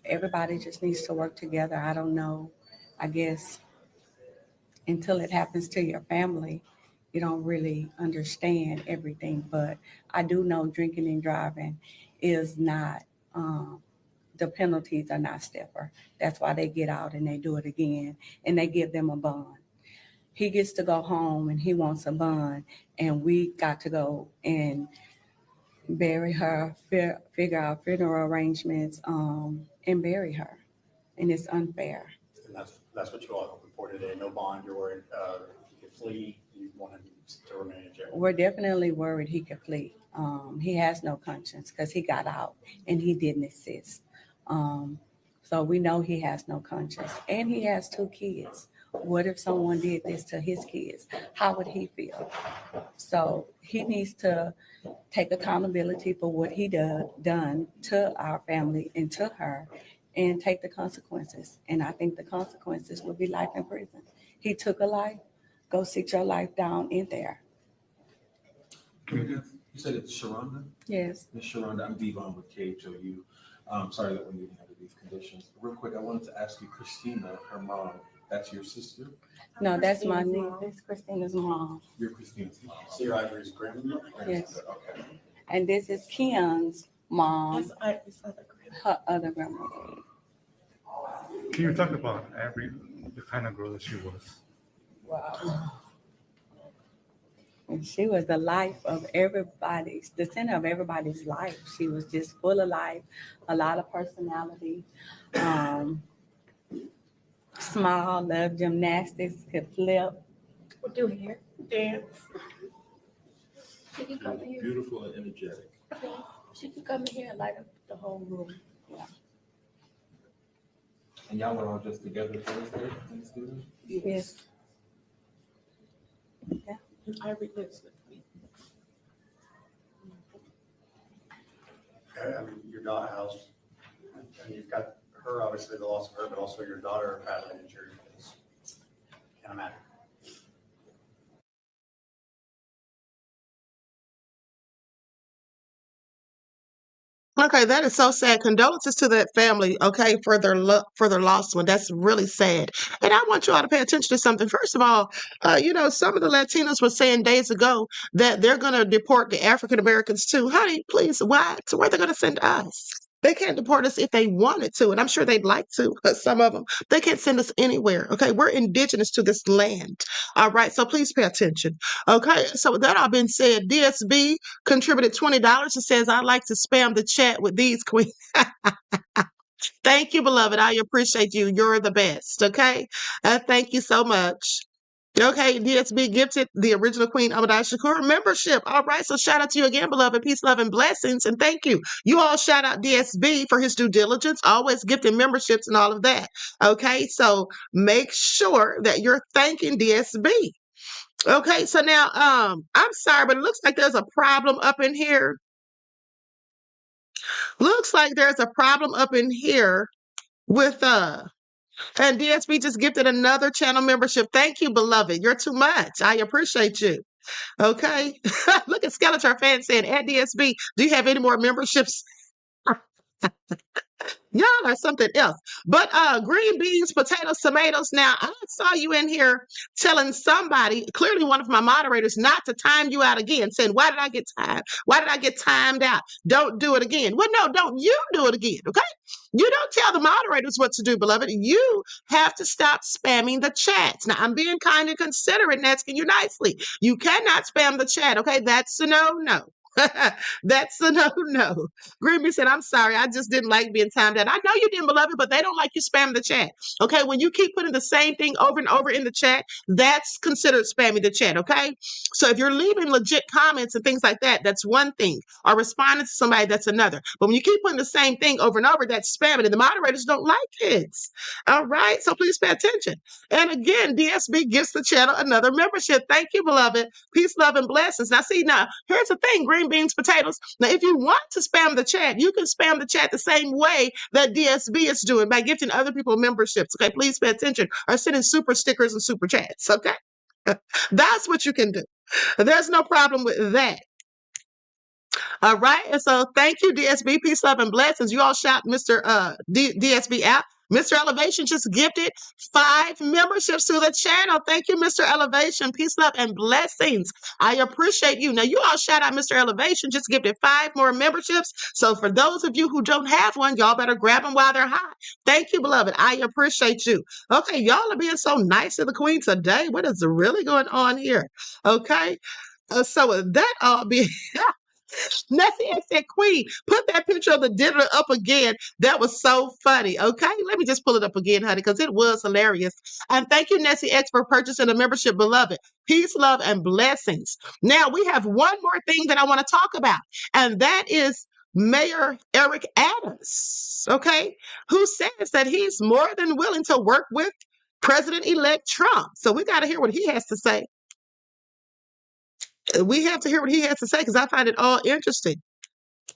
everybody just needs to work together. I don't know, I guess until it happens to your family, you don't really understand everything. But I do know drinking and driving is not, the penalties are not stiffer. That's why they get out and they do it again, and they give them a bond. He gets to go home and he wants a bond, and we got to go and bury her, figure out funeral arrangements, and bury her. And it's unfair. And that's what you all are hoping for today. No bond. You're worried he could flee. You want him to remain in jail. We're definitely worried he could flee. He has no conscience because he got out and he didn't assist. So we know he has no conscience, and he has 2 kids. What if someone did this to his kids? How would he feel? So he needs to take accountability for what he done to our family and to her, and take the consequences. And I think the consequences would be life in prison. He took a life. Go sit your life down in there. You said it's Sharonda? Yes. Miss Sharonda, I'm Devon with KHOU. Sorry that we're meeting under these conditions. Real quick, I wanted to ask you, Christina, her mom, that's your sister? No, that's my niece. That's Christina's mom. You're Christina's mom. So your Ivory's grandmother? Yes. Okay. And this is Ken's mom, her other grandmother. Can you talk about Ivory, the kind of girl that she was? Wow. And she was the life of everybody's, the center of everybody's life. She was just full of life, a lot of personality. Smile, loved gymnastics, could flip. What do here? Dance. She can come in here. Beautiful and energetic. She can come in here and light up the whole room. Yeah. And y'all were all just together Thursday, Thanksgiving? Yes. Yeah. And Ivory lives with me. Okay, I mean, your daughter house, and you've got her, obviously the loss of her, but also your daughter badly injured. Can't imagine. Okay, that is so sad. Condolences to that family, okay, for their lost one. That's really sad. And I want you all to pay attention to something. First of all, some of the Latinos were saying days ago that they're going to deport the African Americans too. Honey, please, why? So where are they going to send us? They can't deport us if they wanted to, and I'm sure they'd like to, some of them. They can't send us anywhere, okay? We're indigenous to this land, all right? So please pay attention, okay? So with that all being said, DSB contributed $20. It says, I'd like to spam the chat with these queens. Thank you, beloved. I appreciate you. You're the best, okay? Thank you so much. Okay, DSB gifted the original Queen Ahmadiyyah Shakur membership. All right, so shout out to you again, beloved. Peace, love, and blessings. And thank you. You all shout out DSB for his due diligence, always gifting memberships and all of that. Okay, so make sure that you're thanking DSB. Okay, so now, I'm sorry, but it looks like there's a problem up in here. Looks like there's a problem up in here with, and DSB just gifted another channel membership. Thank you, beloved. You're too much. I appreciate you. Okay. Look at Skeletor fan saying, at DSB, do you have any more memberships? Y'all are something else. But green beans, potatoes, tomatoes. Now, I saw you in here telling somebody, clearly one of my moderators, not to time you out again, saying, why did I get timed? Why did I get timed out? Don't do it again. Well, no, don't you do it again, okay? You don't tell the moderators what to do, beloved. You have to stop spamming the chats. Now, I'm being kind and considerate and asking you nicely. You cannot spam the chat, okay? That's a no-no. That's a no-no. Grimby said, I'm sorry. I just didn't like being timed out. I know you didn't, beloved, but they don't like you spam the chat. Okay. When you keep putting the same thing over and over in the chat, that's considered spamming the chat. Okay. So if you're leaving legit comments and things like that, that's one thing. Or responding to somebody, that's another. But when you keep putting the same thing over and over, that's spamming. And the moderators don't like it. All right. So please pay attention. And again, DSB gives the channel another membership. Thank you, beloved. Peace, love, and blessings. Now, see, now, here's the thing, green beans, potatoes. Now, if you want to spam the chat, you can spam the chat the same way that DSB is doing by gifting other people memberships. Okay, please pay attention. Or sending super stickers and super chats. Okay, that's what you can do. There's no problem with that. All right, and so thank you, DSB. Peace, love, and blessings. You all shout Mr. DSB out. Mr. Elevation just gifted 5 memberships to the channel. Thank you, Mr. Elevation. Peace, love, and blessings. I appreciate you. Now, you all shout out Mr. Elevation just gifted 5 more memberships. So for those of you who don't have one, y'all better grab them while they're hot. Thank you, beloved. I appreciate you. Okay, y'all are being so nice to the queen today. What is really going on here? Okay, so with that all being... Nessie X said, Queen, put that picture of the dinner up again. That was so funny. Okay, let me just pull it up again, honey, because it was hilarious. And thank you, Nessie X, for purchasing a membership, beloved. Peace, love, and blessings. Now, we have one more thing that I want to talk about, and that is Mayor Eric Adams, okay, who says that he's more than willing to work with President-elect Trump. So we got to hear what he has to say. We have to hear what he has to say because I find it all interesting.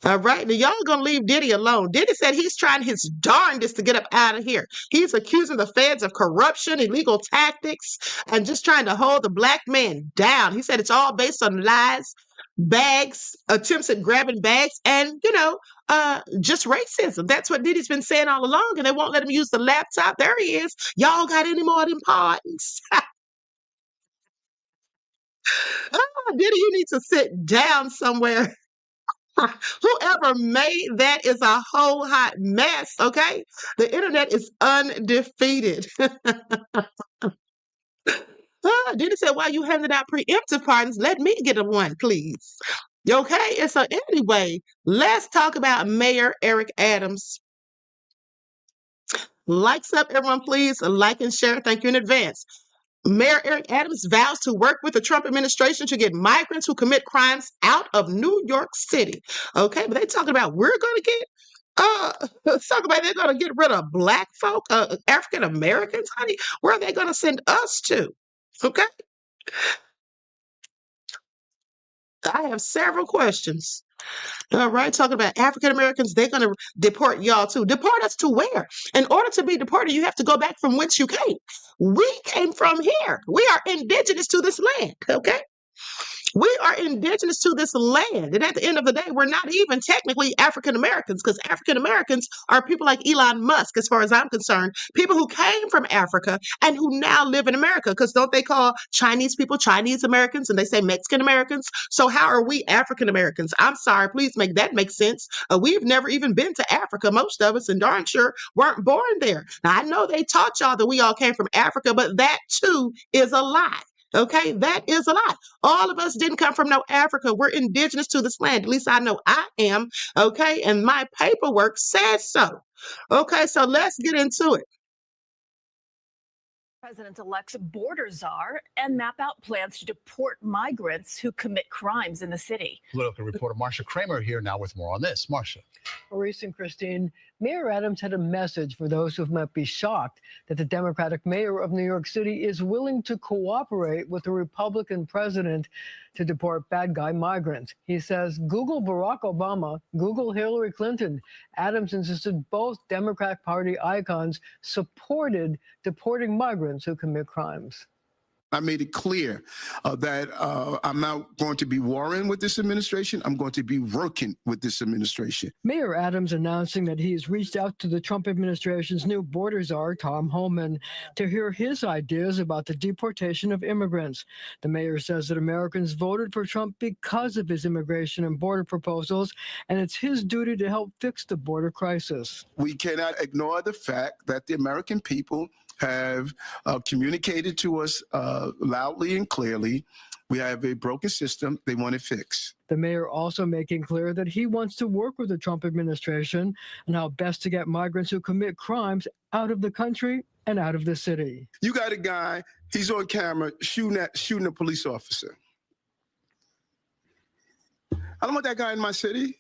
All right, now y'all gonna leave Diddy alone. Diddy said he's trying his darndest to get up out of here. He's accusing the feds of corruption, illegal tactics, and just trying to hold the black man down. He said it's all based on lies, bags, attempts at grabbing bags, and just racism. That's what Diddy's been saying all along, and they won't let him use the laptop. There he is. Y'all got any more of them pardons? Diddy, you need to sit down somewhere. Whoever made that is a whole hot mess, okay? The internet is undefeated. Diddy said, while you handed out preemptive pardons, let me get a one, please. Okay, and so anyway, let's talk about Mayor Eric Adams. Likes up, everyone, please. Like and share. Thank you in advance. Mayor Eric Adams vows to work with the Trump administration to get migrants who commit crimes out of New York City. Okay, but they talking about we're going to get, talking about they're going to get rid of black folk, African Americans, honey. Where are they going to send us to? Okay, I have several questions. All right, talking about African Americans, they're going to deport y'all too. Deport us to where? In order to be deported, you have to go back from whence you came. We came from here. We are indigenous to this land, okay? We are indigenous to this land. And at the end of the day, we're not even technically African Americans because African Americans are people like Elon Musk, as far as I'm concerned, people who came from Africa and who now live in America. Because don't they call Chinese people Chinese Americans and they say Mexican Americans? So how are we African Americans? I'm sorry, please make that make sense. We've never even been to Africa, most of us, and darn sure weren't born there. Now, I know they taught y'all that we all came from Africa, but that too is a lie. Okay, that is a lie. All of us didn't come from no Africa. We're indigenous to this land. At least I know I am. Okay, and my paperwork says so. Okay, so let's get into it. President-elect's border czar and map out plans to deport migrants who commit crimes in the city. Political reporter Marsha Kramer here now with more on this. Marsha. Maurice and Christine, Mayor Adams had a message for those who might be shocked that the Democratic mayor of New York City is willing to cooperate with the Republican president to deport bad guy migrants. He says, Google Barack Obama, Google Hillary Clinton. Adams insisted both Democratic Party icons supported deporting migrants who commit crimes. I made it clear that I'm not going to be warring with this administration. I'm going to be working with this administration. Mayor Adams announcing that he's reached out to the Trump administration's new border czar, Tom Homan, to hear his ideas about the deportation of immigrants. The mayor says that Americans voted for Trump because of his immigration and border proposals, and it's his duty to help fix the border crisis. We cannot ignore the fact that the American people have communicated to us loudly and clearly. We have a broken system. They want it fixed. The mayor also making clear that he wants to work with the Trump administration on how best to get migrants who commit crimes out of the country and out of the city. You got a guy, he's on camera shooting a police officer. I don't want that guy in my city.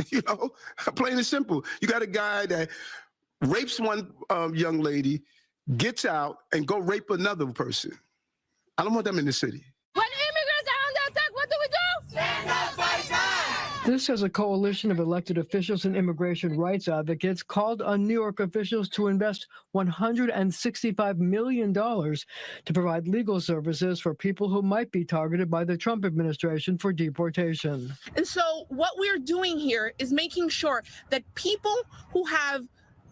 You know, plain and simple. You got a guy that rapes one young lady, gets out, and go rape another person. I don't want them in the city. When immigrants are under attack, what do we do? Stand up, fight back! This as a coalition of elected officials and immigration rights advocates called on New York officials to invest $165 million to provide legal services for people who might be targeted by the Trump administration for deportation. And so what we're doing here is making sure that people who have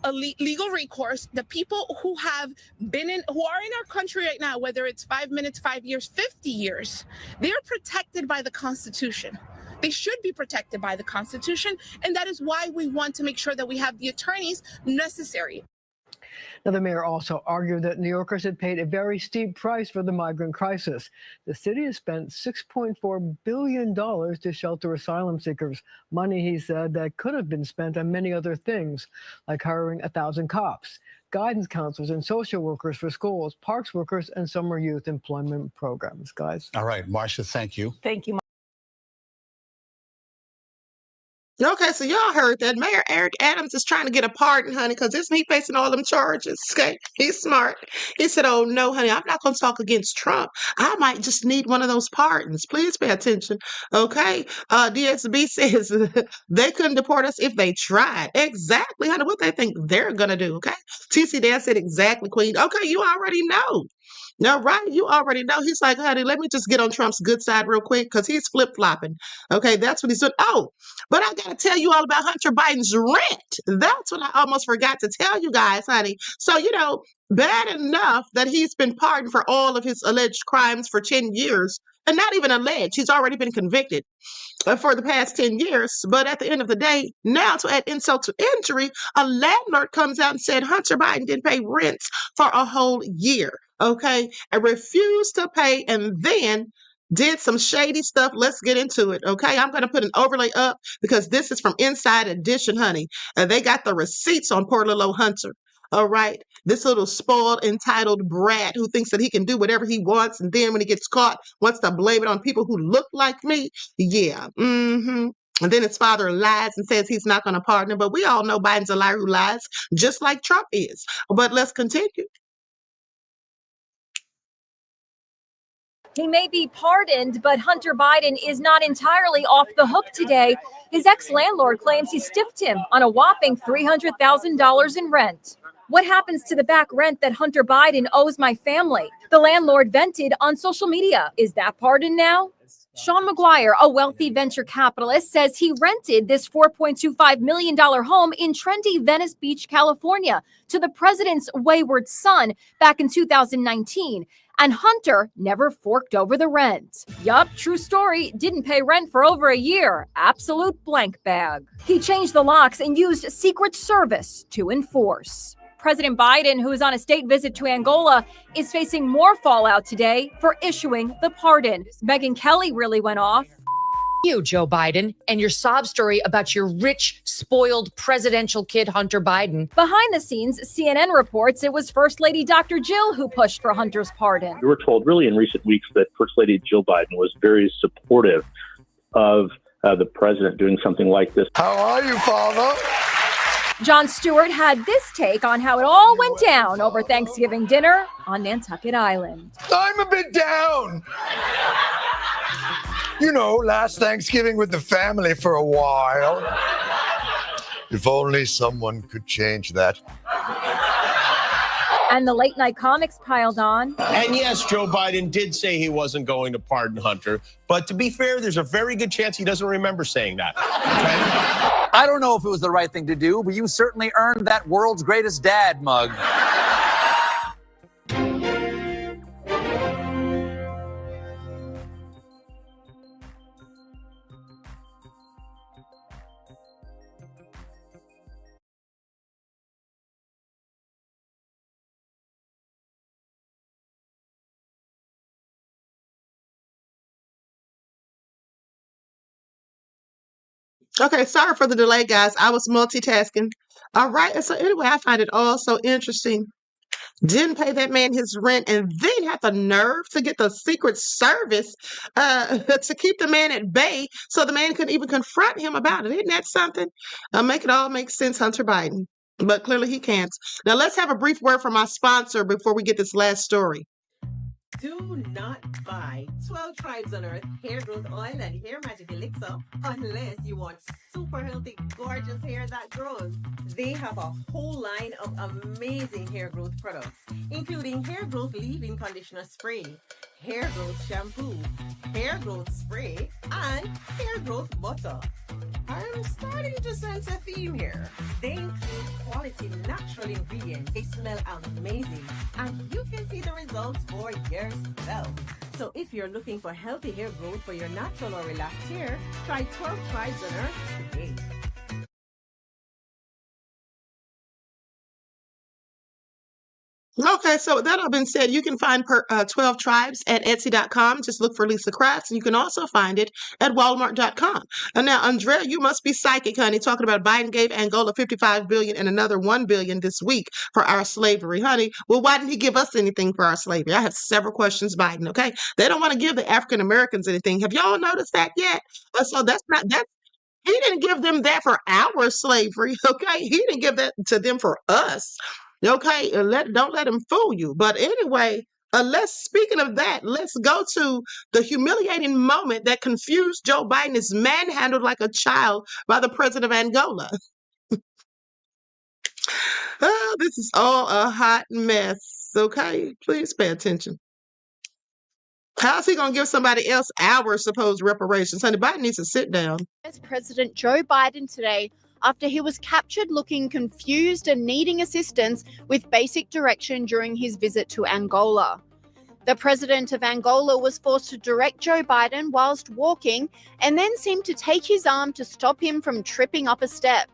a legal recourse, the people who are in our country right now, whether it's 5 minutes, 5 years, 50 years, they're protected by the Constitution. They should be protected by the Constitution, and that is why we want to make sure that we have the attorneys necessary. Now, the mayor also argued that New Yorkers had paid a very steep price for the migrant crisis. The city has spent $6.4 billion to shelter asylum seekers, money, he said, that could have been spent on many other things, like hiring 1,000 cops, guidance counselors, and social workers for schools, parks workers, and summer youth employment programs. Guys. All right, Marcia, thank you. Thank you. Okay, so y'all heard that Mayor Eric Adams is trying to get a pardon, honey, because isn't he facing all them charges? Okay, he's smart. He said, "Oh no, honey, I'm not going to talk against Trump. I might just need one of those pardons. Please pay attention." Okay, DSB says they couldn't deport us if they tried. Exactly, honey. What they think they're gonna do? Okay, TC Dan said exactly, Queen. Okay, you already know. No, right? You already know. He's like, honey, let me just get on Trump's good side real quick because he's flip-flopping. Okay, that's what he's doing. Oh, but I got to tell you all about Hunter Biden's rent. That's what I almost forgot to tell you guys, honey. So, bad enough that he's been pardoned for all of his alleged crimes for 10 years. And not even alleged. He's already been convicted for the past 10 years. But at the end of the day, now to add insult to injury, a landlord comes out and said Hunter Biden didn't pay rents for a whole year. Okay, and refused to pay and then did some shady stuff. Let's get into it. Okay, I'm going to put an overlay up because this is from Inside Edition, honey. And they got the receipts on poor little old Hunter. All right, this little spoiled, entitled brat who thinks that he can do whatever he wants, and then when he gets caught, wants to blame it on people who look like me. Yeah, And then his father lies and says he's not going to pardon him. But we all know Biden's a liar who lies, just like Trump is. But let's continue. He may be pardoned, but Hunter Biden is not entirely off the hook today. His ex-landlord claims he stiffed him on a whopping $300,000 in rent. What happens to the back rent that Hunter Biden owes my family? The landlord vented on social media. Is that pardoned now? Sean McGuire, a wealthy venture capitalist, says he rented this $4.25 million home in trendy Venice Beach, California, to the president's wayward son back in 2019. And Hunter never forked over the rent. Yup, true story, didn't pay rent for over a year. Absolute blank bag. He changed the locks and used Secret Service to enforce. President Biden, who is on a state visit to Angola, is facing more fallout today for issuing the pardon. Megyn Kelly really went off. You, Joe Biden, and your sob story about your rich, spoiled presidential kid, Hunter Biden. Behind the scenes, CNN reports it was First Lady Dr. Jill who pushed for Hunter's pardon. We were told really in recent weeks that First Lady Jill Biden was very supportive of the president doing something like this. How are you, Father? Jon Stewart had this take on how it all went down over Thanksgiving dinner on Nantucket Island. I'm a bit down. You know, last Thanksgiving with the family for a while. If only someone could change that. And the late night comics piled on. And yes, Joe Biden did say he wasn't going to pardon Hunter. But to be fair, there's a very good chance he doesn't remember saying that. I don't know if it was the right thing to do, but you certainly earned that world's greatest dad mug. Okay, sorry for the delay, guys. I was multitasking. All right, and so anyway, I find it all so interesting. Didn't pay that man his rent and then had the nerve to get the Secret Service to keep the man at bay so the man couldn't even confront him about it. Isn't that something? Make it all make sense, Hunter Biden. But clearly he can't. Now let's have a brief word from our sponsor before we get this last story. Do not buy 12 Tribes on Earth hair growth oil and hair magic elixir unless you want super healthy, gorgeous hair that grows. They have a whole line of amazing hair growth products, including hair growth leave-in conditioner spray, hair growth shampoo, hair growth spray, and hair growth butter. I'm starting to sense a theme here. They include quality natural ingredients. They smell amazing, and you can see the results for yourself. So if you're looking for healthy hair growth for your natural or relaxed hair, try 12 Tribes on Earth today. Okay, so with that all been said, you can find 12 Tribes at Etsy.com. Just look for Lisa Crafts, and you can also find it at Walmart.com. And now, Andrea, you must be psychic, honey, talking about Biden gave Angola $55 billion and another $1 billion this week for our slavery, honey. Well, why didn't he give us anything for our slavery? I have several questions, Biden, okay? They don't want to give the African Americans anything. Have y'all noticed that yet? So that's he didn't give them that for our slavery, okay? He didn't give that to them for us, okay? Don't let him fool you. But anyway, speaking of that, let's go to the humiliating moment that confused Joe Biden is manhandled like a child by the president of Angola. Oh, this is all a hot mess, okay? Please pay attention. How's he going to give somebody else our supposed reparations? Honey, Biden needs to sit down. As President Joe Biden today after he was captured looking confused and needing assistance with basic direction during his visit to Angola. The president of Angola was forced to direct Joe Biden whilst walking and then seemed to take his arm to stop him from tripping up a step.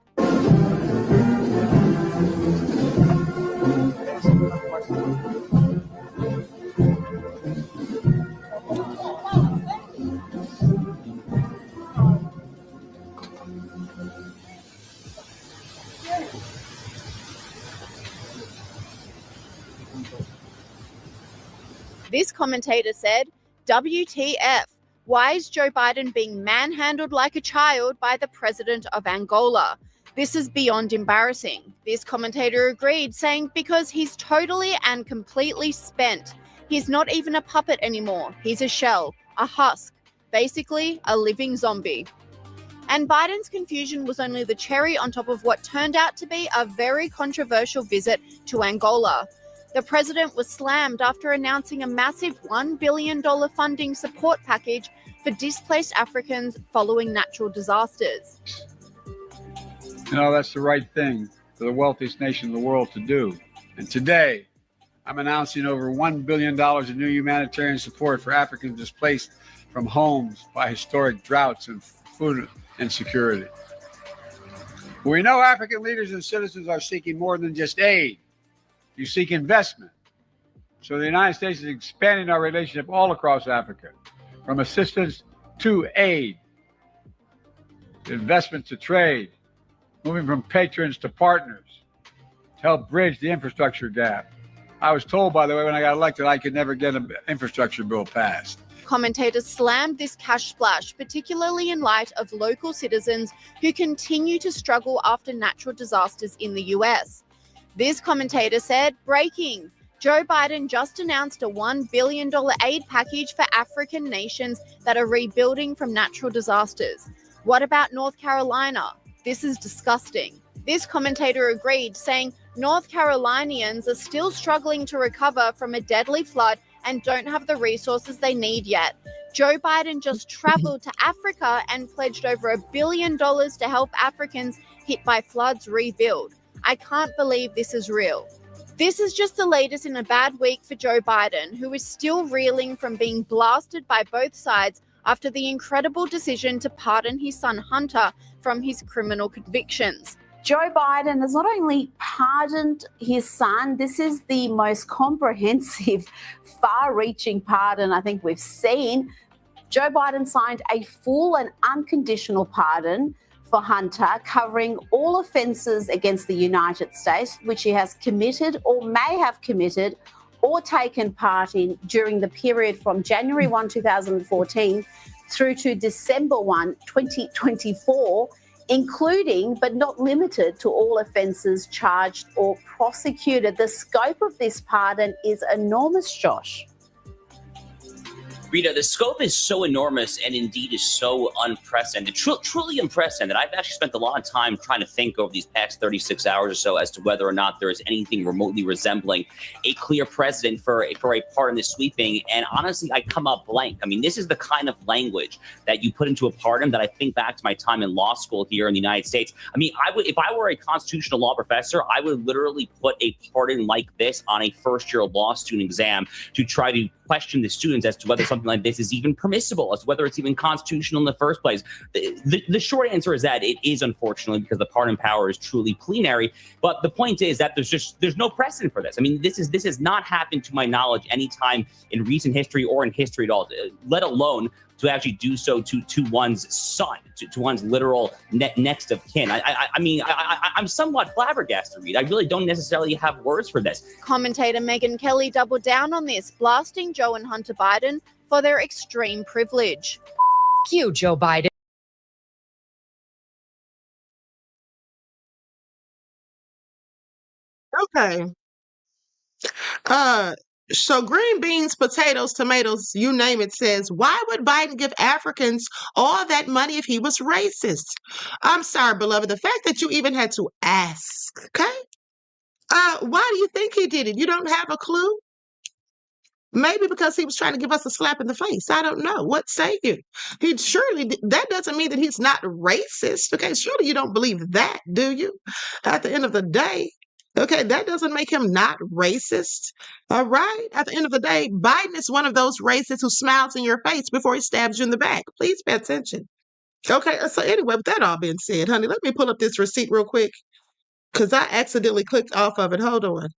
This commentator said, WTF, why is Joe Biden being manhandled like a child by the president of Angola? This is beyond embarrassing. This commentator agreed, saying because he's totally and completely spent. He's not even a puppet anymore. He's a shell, a husk, basically a living zombie. And Biden's confusion was only the cherry on top of what turned out to be a very controversial visit to Angola. The president was slammed after announcing a massive $1 billion funding support package for displaced Africans following natural disasters. You know, that's the right thing for the wealthiest nation in the world to do. And today, I'm announcing over $1 billion in new humanitarian support for Africans displaced from homes by historic droughts and food insecurity. We know African leaders and citizens are seeking more than just aid. You seek investment. So the United States is expanding our relationship all across Africa, from assistance to aid, investment to trade, moving from patrons to partners to help bridge the infrastructure gap. I was told, by the way, when I got elected, I could never get an infrastructure bill passed. Commentators slammed this cash splash, particularly in light of local citizens who continue to struggle after natural disasters in the US. This commentator said, breaking, Joe Biden just announced a $1 billion aid package for African nations that are rebuilding from natural disasters. What about North Carolina? This is disgusting. This commentator agreed, saying, North Carolinians are still struggling to recover from a deadly flood and don't have the resources they need yet. Joe Biden just traveled to Africa and pledged over $1 billion to help Africans hit by floods rebuild. I can't believe this is real. This is just the latest in a bad week for Joe Biden, who is still reeling from being blasted by both sides after the incredible decision to pardon his son Hunter from his criminal convictions. Joe Biden has not only pardoned his son, this is the most comprehensive, far-reaching pardon I think we've seen. Joe Biden signed a full and unconditional pardon for Hunter, covering all offences against the United States, which he has committed or may have committed or taken part in during the period from January 1, 2014 through to December 1, 2024, including but not limited to all offences charged or prosecuted. The scope of this pardon is enormous, Josh. Rita, the scope is so enormous and indeed is so unprecedented, truly unprecedented. I've actually spent a lot of time trying to think over these past 36 hours or so as to whether or not there is anything remotely resembling a clear precedent for a pardon this sweeping. And honestly, I come up blank. I mean, this is the kind of language that you put into a pardon that I think back to my time in law school here in the United States. I mean, if I were a constitutional law professor, I would literally put a pardon like this on a first-year law student exam to try to question the students as to whether something like this is even permissible, as to whether it's even constitutional in the first place. The short answer is that it is, unfortunately, because the pardon power is truly plenary. But the point is that there's no precedent for this. I mean, this has not happened to my knowledge any time in recent history or in history at all, let alone to actually do so to one's son, to one's literal next of kin. I mean, I'm somewhat flabbergasted, Reed. I really don't necessarily have words for this. Commentator Megyn Kelly doubled down on this, blasting Joe and Hunter Biden for their extreme privilege. Thank you, Joe Biden. Okay. So green beans, potatoes, tomatoes, you name it, says, why would Biden give Africans all that money if he was racist? I'm sorry, beloved. The fact that you even had to ask, okay? Why do you think he did it? You don't have a clue? Maybe because he was trying to give us a slap in the face. I don't know. What say you? He surely, that doesn't mean that he's not racist. Okay, surely you don't believe that, do you? At the end of the day, okay, that doesn't make him not racist. All right. At the end of the day, Biden is one of those racists who smiles in your face before he stabs you in the back. Please pay attention. Okay, so anyway, with that all being said, honey, let me pull up this receipt real quick because I accidentally clicked off of it. Hold on.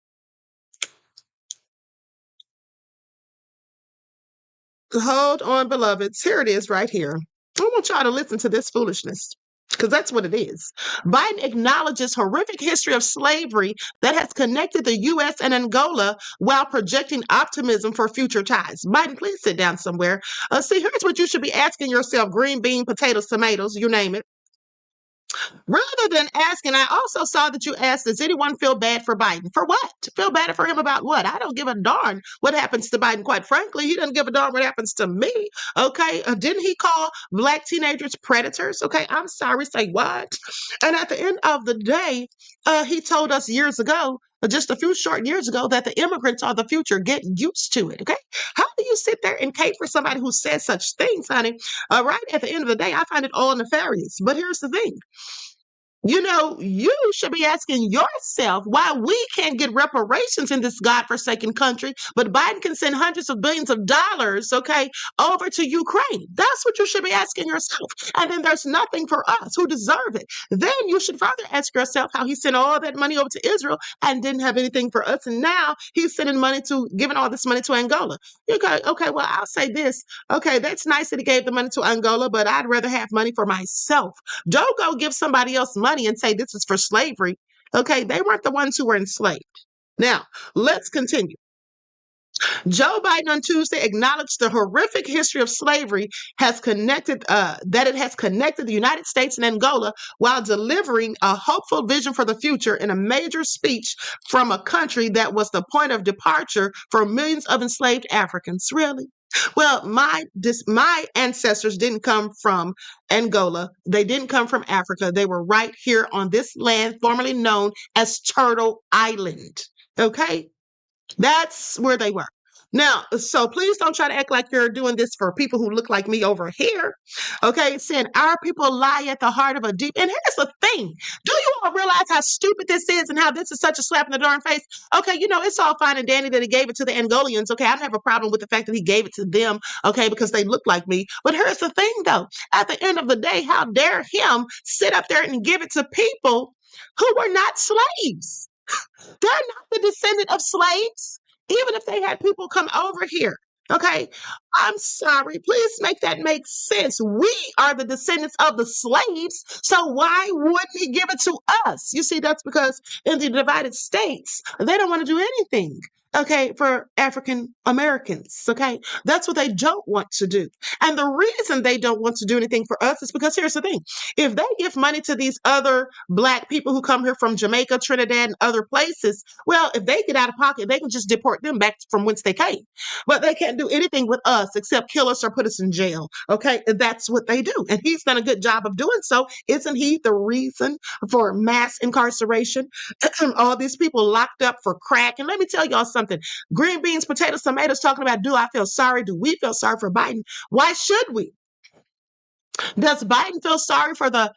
Hold on, beloveds. Here it is right here. I want y'all to listen to this foolishness because that's what it is. Biden acknowledges horrific history of slavery that has connected the U.S. and Angola while projecting optimism for future ties. Biden, please sit down somewhere. See, here's what you should be asking yourself. Green bean, potatoes, tomatoes, you name it. Rather than asking, I also saw that you asked, does anyone feel bad for Biden? For what? Feel bad for him about what? I don't give a darn what happens to Biden. Quite frankly, he doesn't give a darn what happens to me. Okay. Didn't he call black teenagers predators? Okay. I'm sorry. Say what? And at the end of the day, he told us years ago, just a few short years ago, that the immigrants are the future. Get used to it. Okay. How do you sit there and cape for somebody who says such things, honey? Right. At the end of the day, I find it all nefarious. But here's the thing. You know, you should be asking yourself why we can't get reparations in this godforsaken country, but Biden can send hundreds of billions of dollars, okay, over to Ukraine. That's what you should be asking yourself. And then there's nothing for us who deserve it. Then you should further ask yourself how he sent all that money over to Israel and didn't have anything for us. And now he's giving all this money to Angola. Okay, well, I'll say this. Okay, that's nice that he gave the money to Angola, but I'd rather have money for myself. Don't go give somebody else money and say this is for slavery. Okay, they weren't the ones who were enslaved. Now, let's continue. Joe Biden on Tuesday acknowledged the horrific history of slavery has connected the United States and Angola while delivering a hopeful vision for the future in a major speech from a country that was the point of departure for millions of enslaved Africans. Really? Well, my ancestors didn't come from Angola. They didn't come from Africa. They were right here on this land formerly known as Turtle Island. Okay? That's where they were. Now, so please don't try to act like you're doing this for people who look like me over here. Okay, saying our people lie at the heart of a deep. And here's the thing. Do you all realize how stupid this is and how this is such a slap in the darn face? Okay, it's all fine and dandy that he gave it to the Angolians. Okay, I don't have a problem with the fact that he gave it to them. Okay, because they look like me. But here's the thing, though. At the end of the day, how dare him sit up there and give it to people who were not slaves? They're not the descendant of slaves, even if they had people come over here. Okay, I'm sorry. Please make that make sense. We are the descendants of the slaves, so why wouldn't he give it to us? You see, that's because in the divided states, they don't want to do anything. Okay, for African Americans. Okay, that's what they don't want to do. And the reason they don't want to do anything for us is because here's the thing: if they give money to these other Black people who come here from Jamaica, Trinidad, and other places, well, if they get out of pocket, they can just deport them back from whence they came. But they can't do anything with us except kill us or put us in jail. Okay, that's what they do. And he's done a good job of doing so. Isn't he the reason for mass incarceration? All these people locked up for crack. And let me tell y'all something. Green beans, potatoes, tomatoes, talking about, do I feel sorry? Do we feel sorry for Biden? Why should we? Does Biden feel sorry for the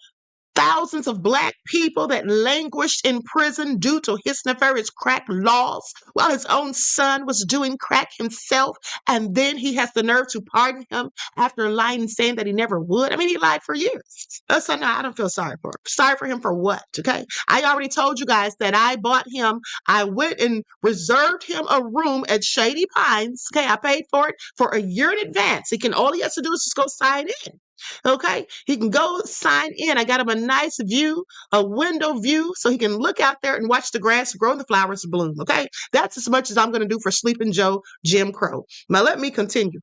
thousands of Black people that languished in prison due to his nefarious crack laws while his own son was doing crack himself? And then he has the nerve to pardon him after lying and saying that he never would. I mean, he lied for years. So no, I don't feel sorry for him. Sorry for him for what? Okay. I already told you guys that I bought him. I went and reserved him a room at Shady Pines. Okay. I paid for it for a year in advance. All he has to do is just go sign in. Okay, he can go sign in. I got him a nice view, a window view, so he can look out there and watch the grass grow and the flowers bloom. Okay, that's as much as I'm going to do for Sleeping Joe Jim Crow. Now, let me continue.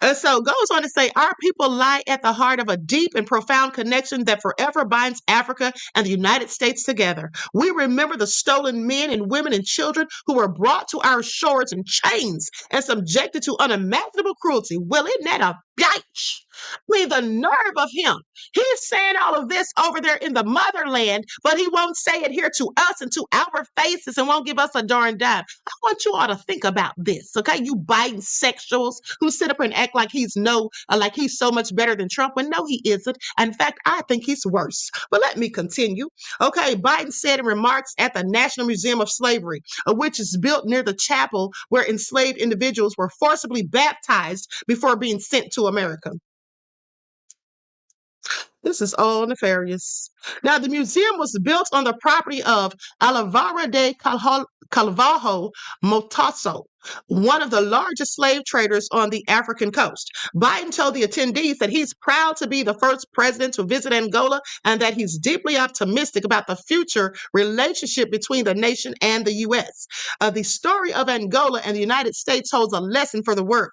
And so goes on to say, our people lie at the heart of a deep and profound connection that forever binds Africa and the United States together. We remember the stolen men and women and children who were brought to our shores in chains and subjected to unimaginable cruelty. Well, isn't that a bitch? I mean, the nerve of him. He's saying all of this over there in the motherland, but he won't say it here to us and to our faces and won't give us a darn dime. I want you all to think about this, okay? You Biden sexuals who sit up and act like he's so much better than Trump, when no, he isn't. In fact, I think he's worse. But let me continue. Okay, Biden said in remarks at the National Museum of Slavery, which is built near the chapel where enslaved individuals were forcibly baptized before being sent to America. This is all nefarious. Now, the museum was built on the property of Alvaro de Carvalho Motasso, one of the largest slave traders on the African coast. Biden told the attendees that he's proud to be the first president to visit Angola and that he's deeply optimistic about the future relationship between the nation and the U.S. The story of Angola and the United States holds a lesson for the world.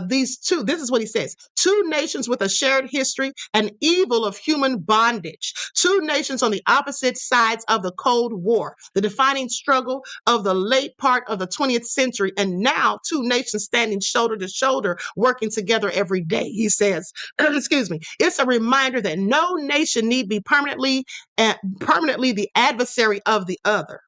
This is what he says: two nations with a shared history and evil of human bondage. Two nations on the opposite sides of the Cold War, the defining struggle of the late part of the 20th century, and now two nations standing shoulder to shoulder, working together every day. He says, excuse me, it's a reminder that no nation need be permanently the adversary of the other.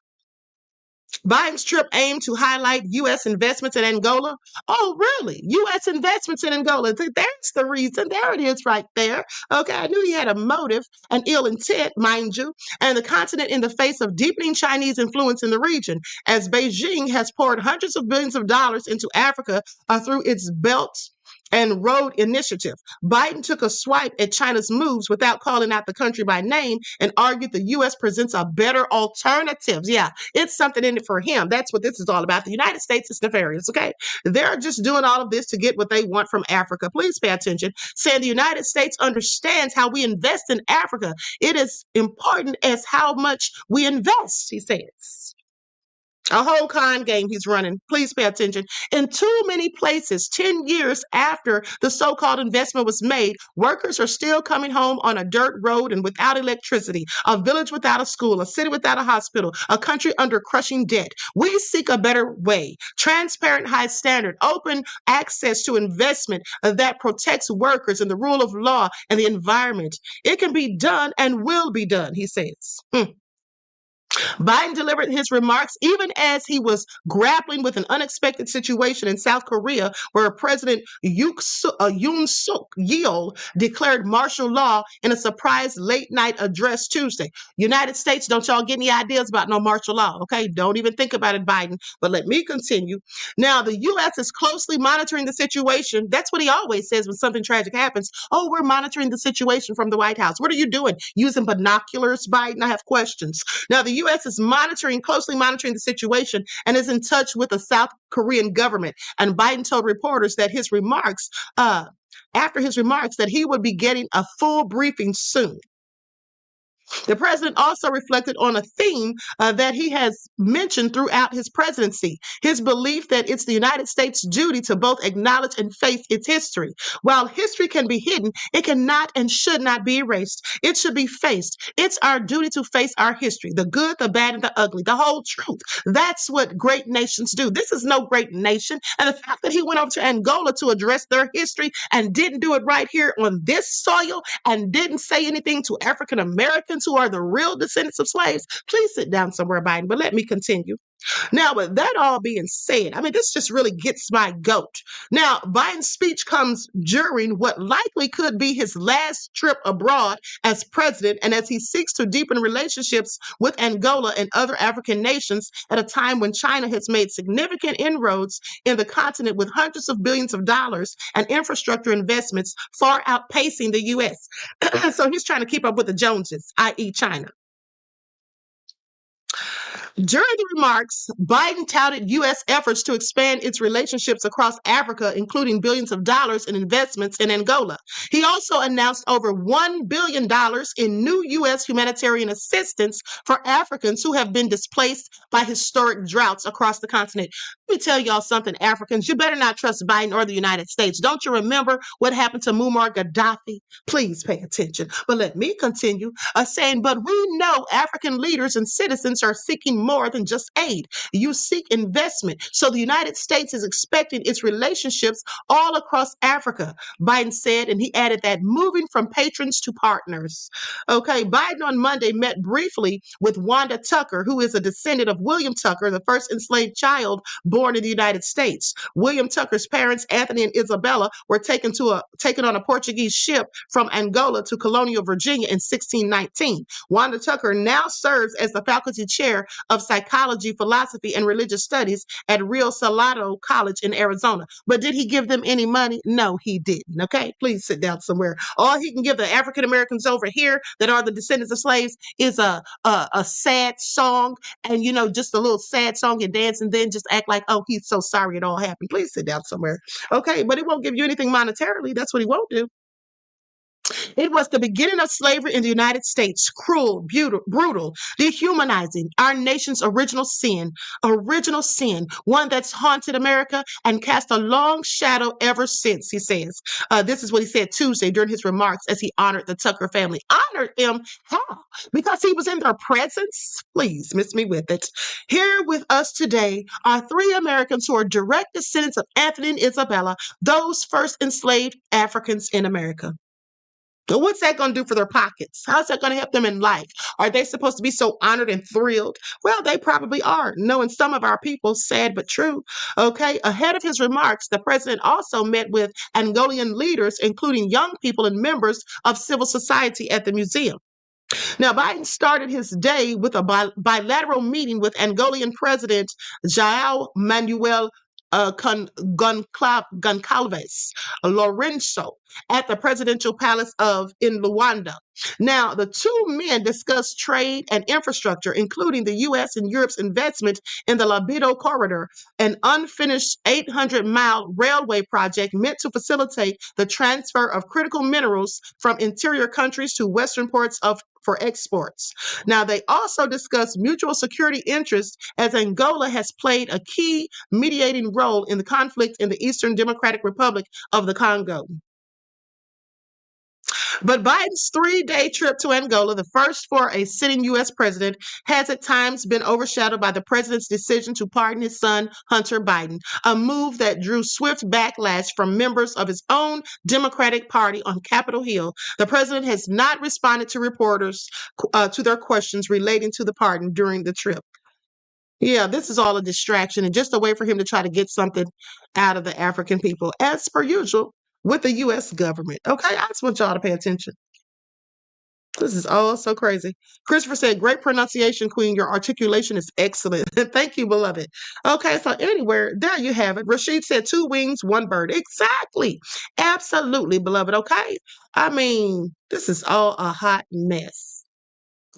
Biden's trip aimed to highlight U.S. investments in Angola. Oh, really? U.S. investments in Angola. There's the reason. There it is right there. Okay, I knew he had a motive, an ill intent, mind you, and the continent in the face of deepening Chinese influence in the region, as Beijing has poured hundreds of billions of dollars into Africa through its Belt and Road Initiative. Biden took a swipe at China's moves without calling out the country by name and argued the U.S. presents a better alternative. Yeah, it's something in it for him. That's what this is all about. The United States is nefarious, okay? They're just doing all of this to get what they want from Africa. Please pay attention. Saying the United States understands how we invest in Africa. It is important as how much we invest, he says. A whole con game he's running. Please pay attention. In too many places, 10 years after the so-called investment was made, workers are still coming home on a dirt road and without electricity, a village without a school, a city without a hospital, a country under crushing debt. We seek a better way, transparent, high standard, open access to investment that protects workers and the rule of law and the environment. It can be done and will be done, he says. Biden delivered his remarks even as he was grappling with an unexpected situation in South Korea, where President Yoon Suk Yeol declared martial law in a surprise late-night address Tuesday. United States, don't y'all get any ideas about no martial law, okay? Don't even think about it, Biden. But let me continue. Now, the U.S. is closely monitoring the situation. That's what he always says when something tragic happens. Oh, we're monitoring the situation from the White House. What are you doing? Using binoculars, Biden? I have questions. Now, the U.S. is closely monitoring the situation and is in touch with the South Korean government. And Biden told reporters that after his remarks, that he would be getting a full briefing soon. The president also reflected on a theme that he has mentioned throughout his presidency, his belief that it's the United States' duty to both acknowledge and face its history. While history can be hidden, it cannot and should not be erased. It should be faced. It's our duty to face our history, the good, the bad, and the ugly, the whole truth. That's what great nations do. This is no great nation. And the fact that he went over to Angola to address their history and didn't do it right here on this soil and didn't say anything to African Americans who are the real descendants of slaves. Please sit down somewhere, Biden, but let me continue. Now, with that all being said, I mean, this just really gets my goat. Now, Biden's speech comes during what likely could be his last trip abroad as president, and as he seeks to deepen relationships with Angola and other African nations at a time when China has made significant inroads in the continent with hundreds of billions of dollars and infrastructure investments far outpacing the U.S. So he's trying to keep up with the Joneses, i.e. China. During the remarks, Biden touted U.S. efforts to expand its relationships across Africa, including billions of dollars in investments in Angola. He also announced over $1 billion in new U.S. humanitarian assistance for Africans who have been displaced by historic droughts across the continent. Let me tell y'all something, Africans. You better not trust Biden or the United States. Don't you remember what happened to Muammar Gaddafi? Please pay attention. But let me continue saying, but we know African leaders and citizens are seeking more than just aid. You seek investment. So the United States is expecting its relationships all across Africa, Biden said, and he added that moving from patrons to partners. Okay, Biden on Monday met briefly with Wanda Tucker, who is a descendant of William Tucker, the first enslaved child born in the United States. William Tucker's parents, Anthony and Isabella, were taken on a Portuguese ship from Angola to colonial Virginia in 1619. Wanda Tucker now serves as the faculty chair of psychology, philosophy, and religious studies at Rio Salado College in Arizona. But did he give them any money? No, he didn't. Okay, please sit down somewhere. All he can give the African Americans over here that are the descendants of slaves is a sad song, and just a little sad song and dance, and then just act like, oh, he's so sorry it all happened. Please sit down somewhere. Okay, but he won't give you anything monetarily. That's what he won't do. It was the beginning of slavery in the United States, cruel, brutal, dehumanizing, our nation's original sin, one that's haunted America and cast a long shadow ever since, he says. This is what he said Tuesday during his remarks as he honored the Tucker family. Honored him? How? Because he was in their presence? Please, miss me with it. Here with us today are three Americans who are direct descendants of Anthony and Isabella, those first enslaved Africans in America. So what's that going to do for their pockets? How's that going to help them in life? Are they supposed to be so honored and thrilled? Well, they probably are, knowing some of our people, sad but true. Okay, ahead of his remarks, the president also met with Angolan leaders, including young people and members of civil society at the museum. Now, Biden started his day with a bilateral meeting with Angolan President João Manuel Goncalves Lourenço at the presidential palace in Luanda. Now, the two men discussed trade and infrastructure, including the U.S. and Europe's investment in the Libido Corridor, an unfinished 800-mile railway project meant to facilitate the transfer of critical minerals from interior countries to western ports of for exports. Now, they also discussed mutual security interests as Angola has played a key mediating role in the conflict in the Eastern Democratic Republic of the Congo. But Biden's 3-day trip to Angola, the first for a sitting U.S. president, has at times been overshadowed by the president's decision to pardon his son, Hunter Biden, a move that drew swift backlash from members of his own Democratic Party on Capitol Hill. The president has not responded to reporters to their questions relating to the pardon during the trip. Yeah, this is all a distraction and just a way for him to try to get something out of the African people, as per usual with the U.S. government. Okay, I just want y'all to pay attention. This is all so crazy. Christopher said, great pronunciation, Queen. Your articulation is excellent. Thank you, beloved. Okay, so anywhere, there you have it. Rashid said 2 wings, 1 bird. Exactly. Absolutely, beloved. Okay. I mean, this is all a hot mess.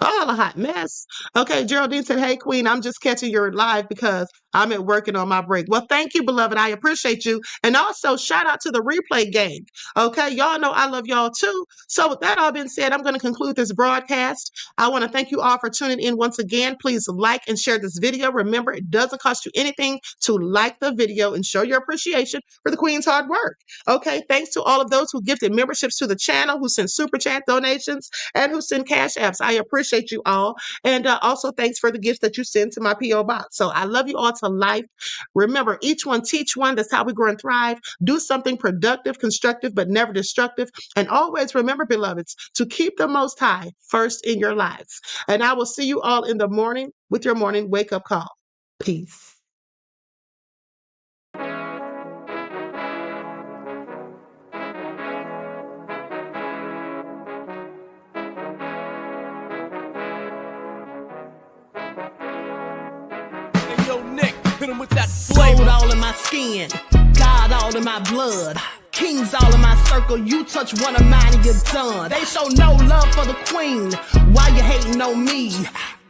All a hot mess. Okay, Geraldine said, hey, Queen, I'm just catching your live because I'm at work and on my break. Well, thank you, beloved. I appreciate you. And also, shout out to the replay gang. Okay, y'all know I love y'all too. So with that all being said, I'm going to conclude this broadcast. I want to thank you all for tuning in once again. Please like and share this video. Remember, it doesn't cost you anything to like the video and show your appreciation for the Queen's hard work. Okay, thanks to all of those who gifted memberships to the channel, who sent super chat donations, and who send cash apps. I appreciate you all. And also thanks for the gifts that you send to my P.O. box. So I love you all to life. Remember, each one teach one. That's how we grow and thrive. Do something productive, constructive, but never destructive. And always remember, beloveds, to keep the Most High first in your lives. And I will see you all in the morning with your morning wake-up call. Peace. With that gold all in my skin, God all in my blood, kings all in my circle. You touch one of mine and you're done. They show no love for the Queen. Why you hating on me?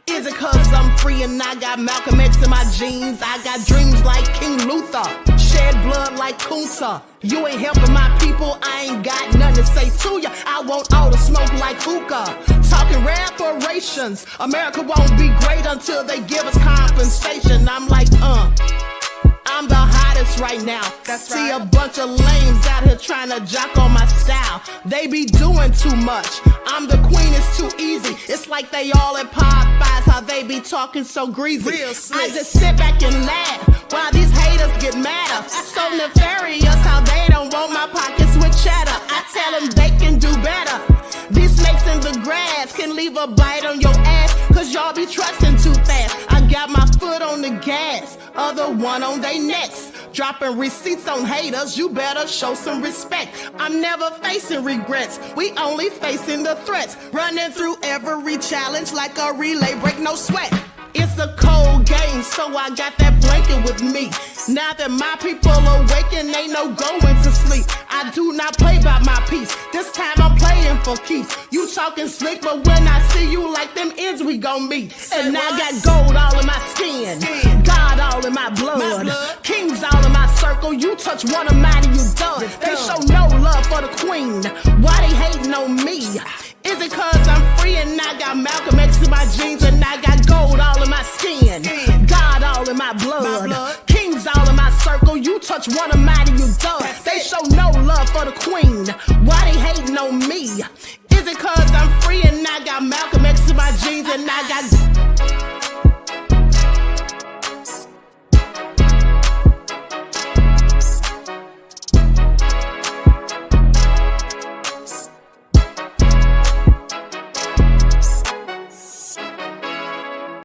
Is it cause I'm free and I got Malcolm X in my jeans? I got dreams like King Luther, shed blood like Kunta. You ain't helping my people, I ain't got nothing to say to ya. I want all the smoke like hookah. Talking reparations, America won't be great until they give us compensation. I'm like, I'm the hottest right now. See a bunch of lames out here trying to jock on my style. They be doing too much. I'm the queen, it's too easy. It's like they all at Popeyes, how they be talking so greasy. I just sit back and laugh while these haters get madder. So nefarious how they don't want my pockets with cheddar. I tell them they can do better. These snakes in the grass can leave a bite on your ass, cause y'all be trusting too fast. I got my foot on the gas, other one on they necks. Dropping receipts on haters, you better show some respect. I'm never facing regrets, we only facing the threats. Running through every challenge like a relay, break no sweat. It's a cold game, so I got that blanket with me. Now that my people awaken, ain't no going to sleep. I do not play by my piece, this time I'm playing for keeps. You talking slick, but when I see you like them ends, we gon' meet. And I got gold all in my skin, God all in my blood, kings all in my circle. You touch one of mine and you done. They show no love for the Queen. Why they hating on me? Is it cause I'm free and I got Malcolm X in my jeans and I got gold all in my skin, God all in my blood, kings all in my circle. You touch one of mine and you done. They show no love for the Queen. Why they hating on me? Is it cause I'm free and I got Malcolm X in my jeans and I got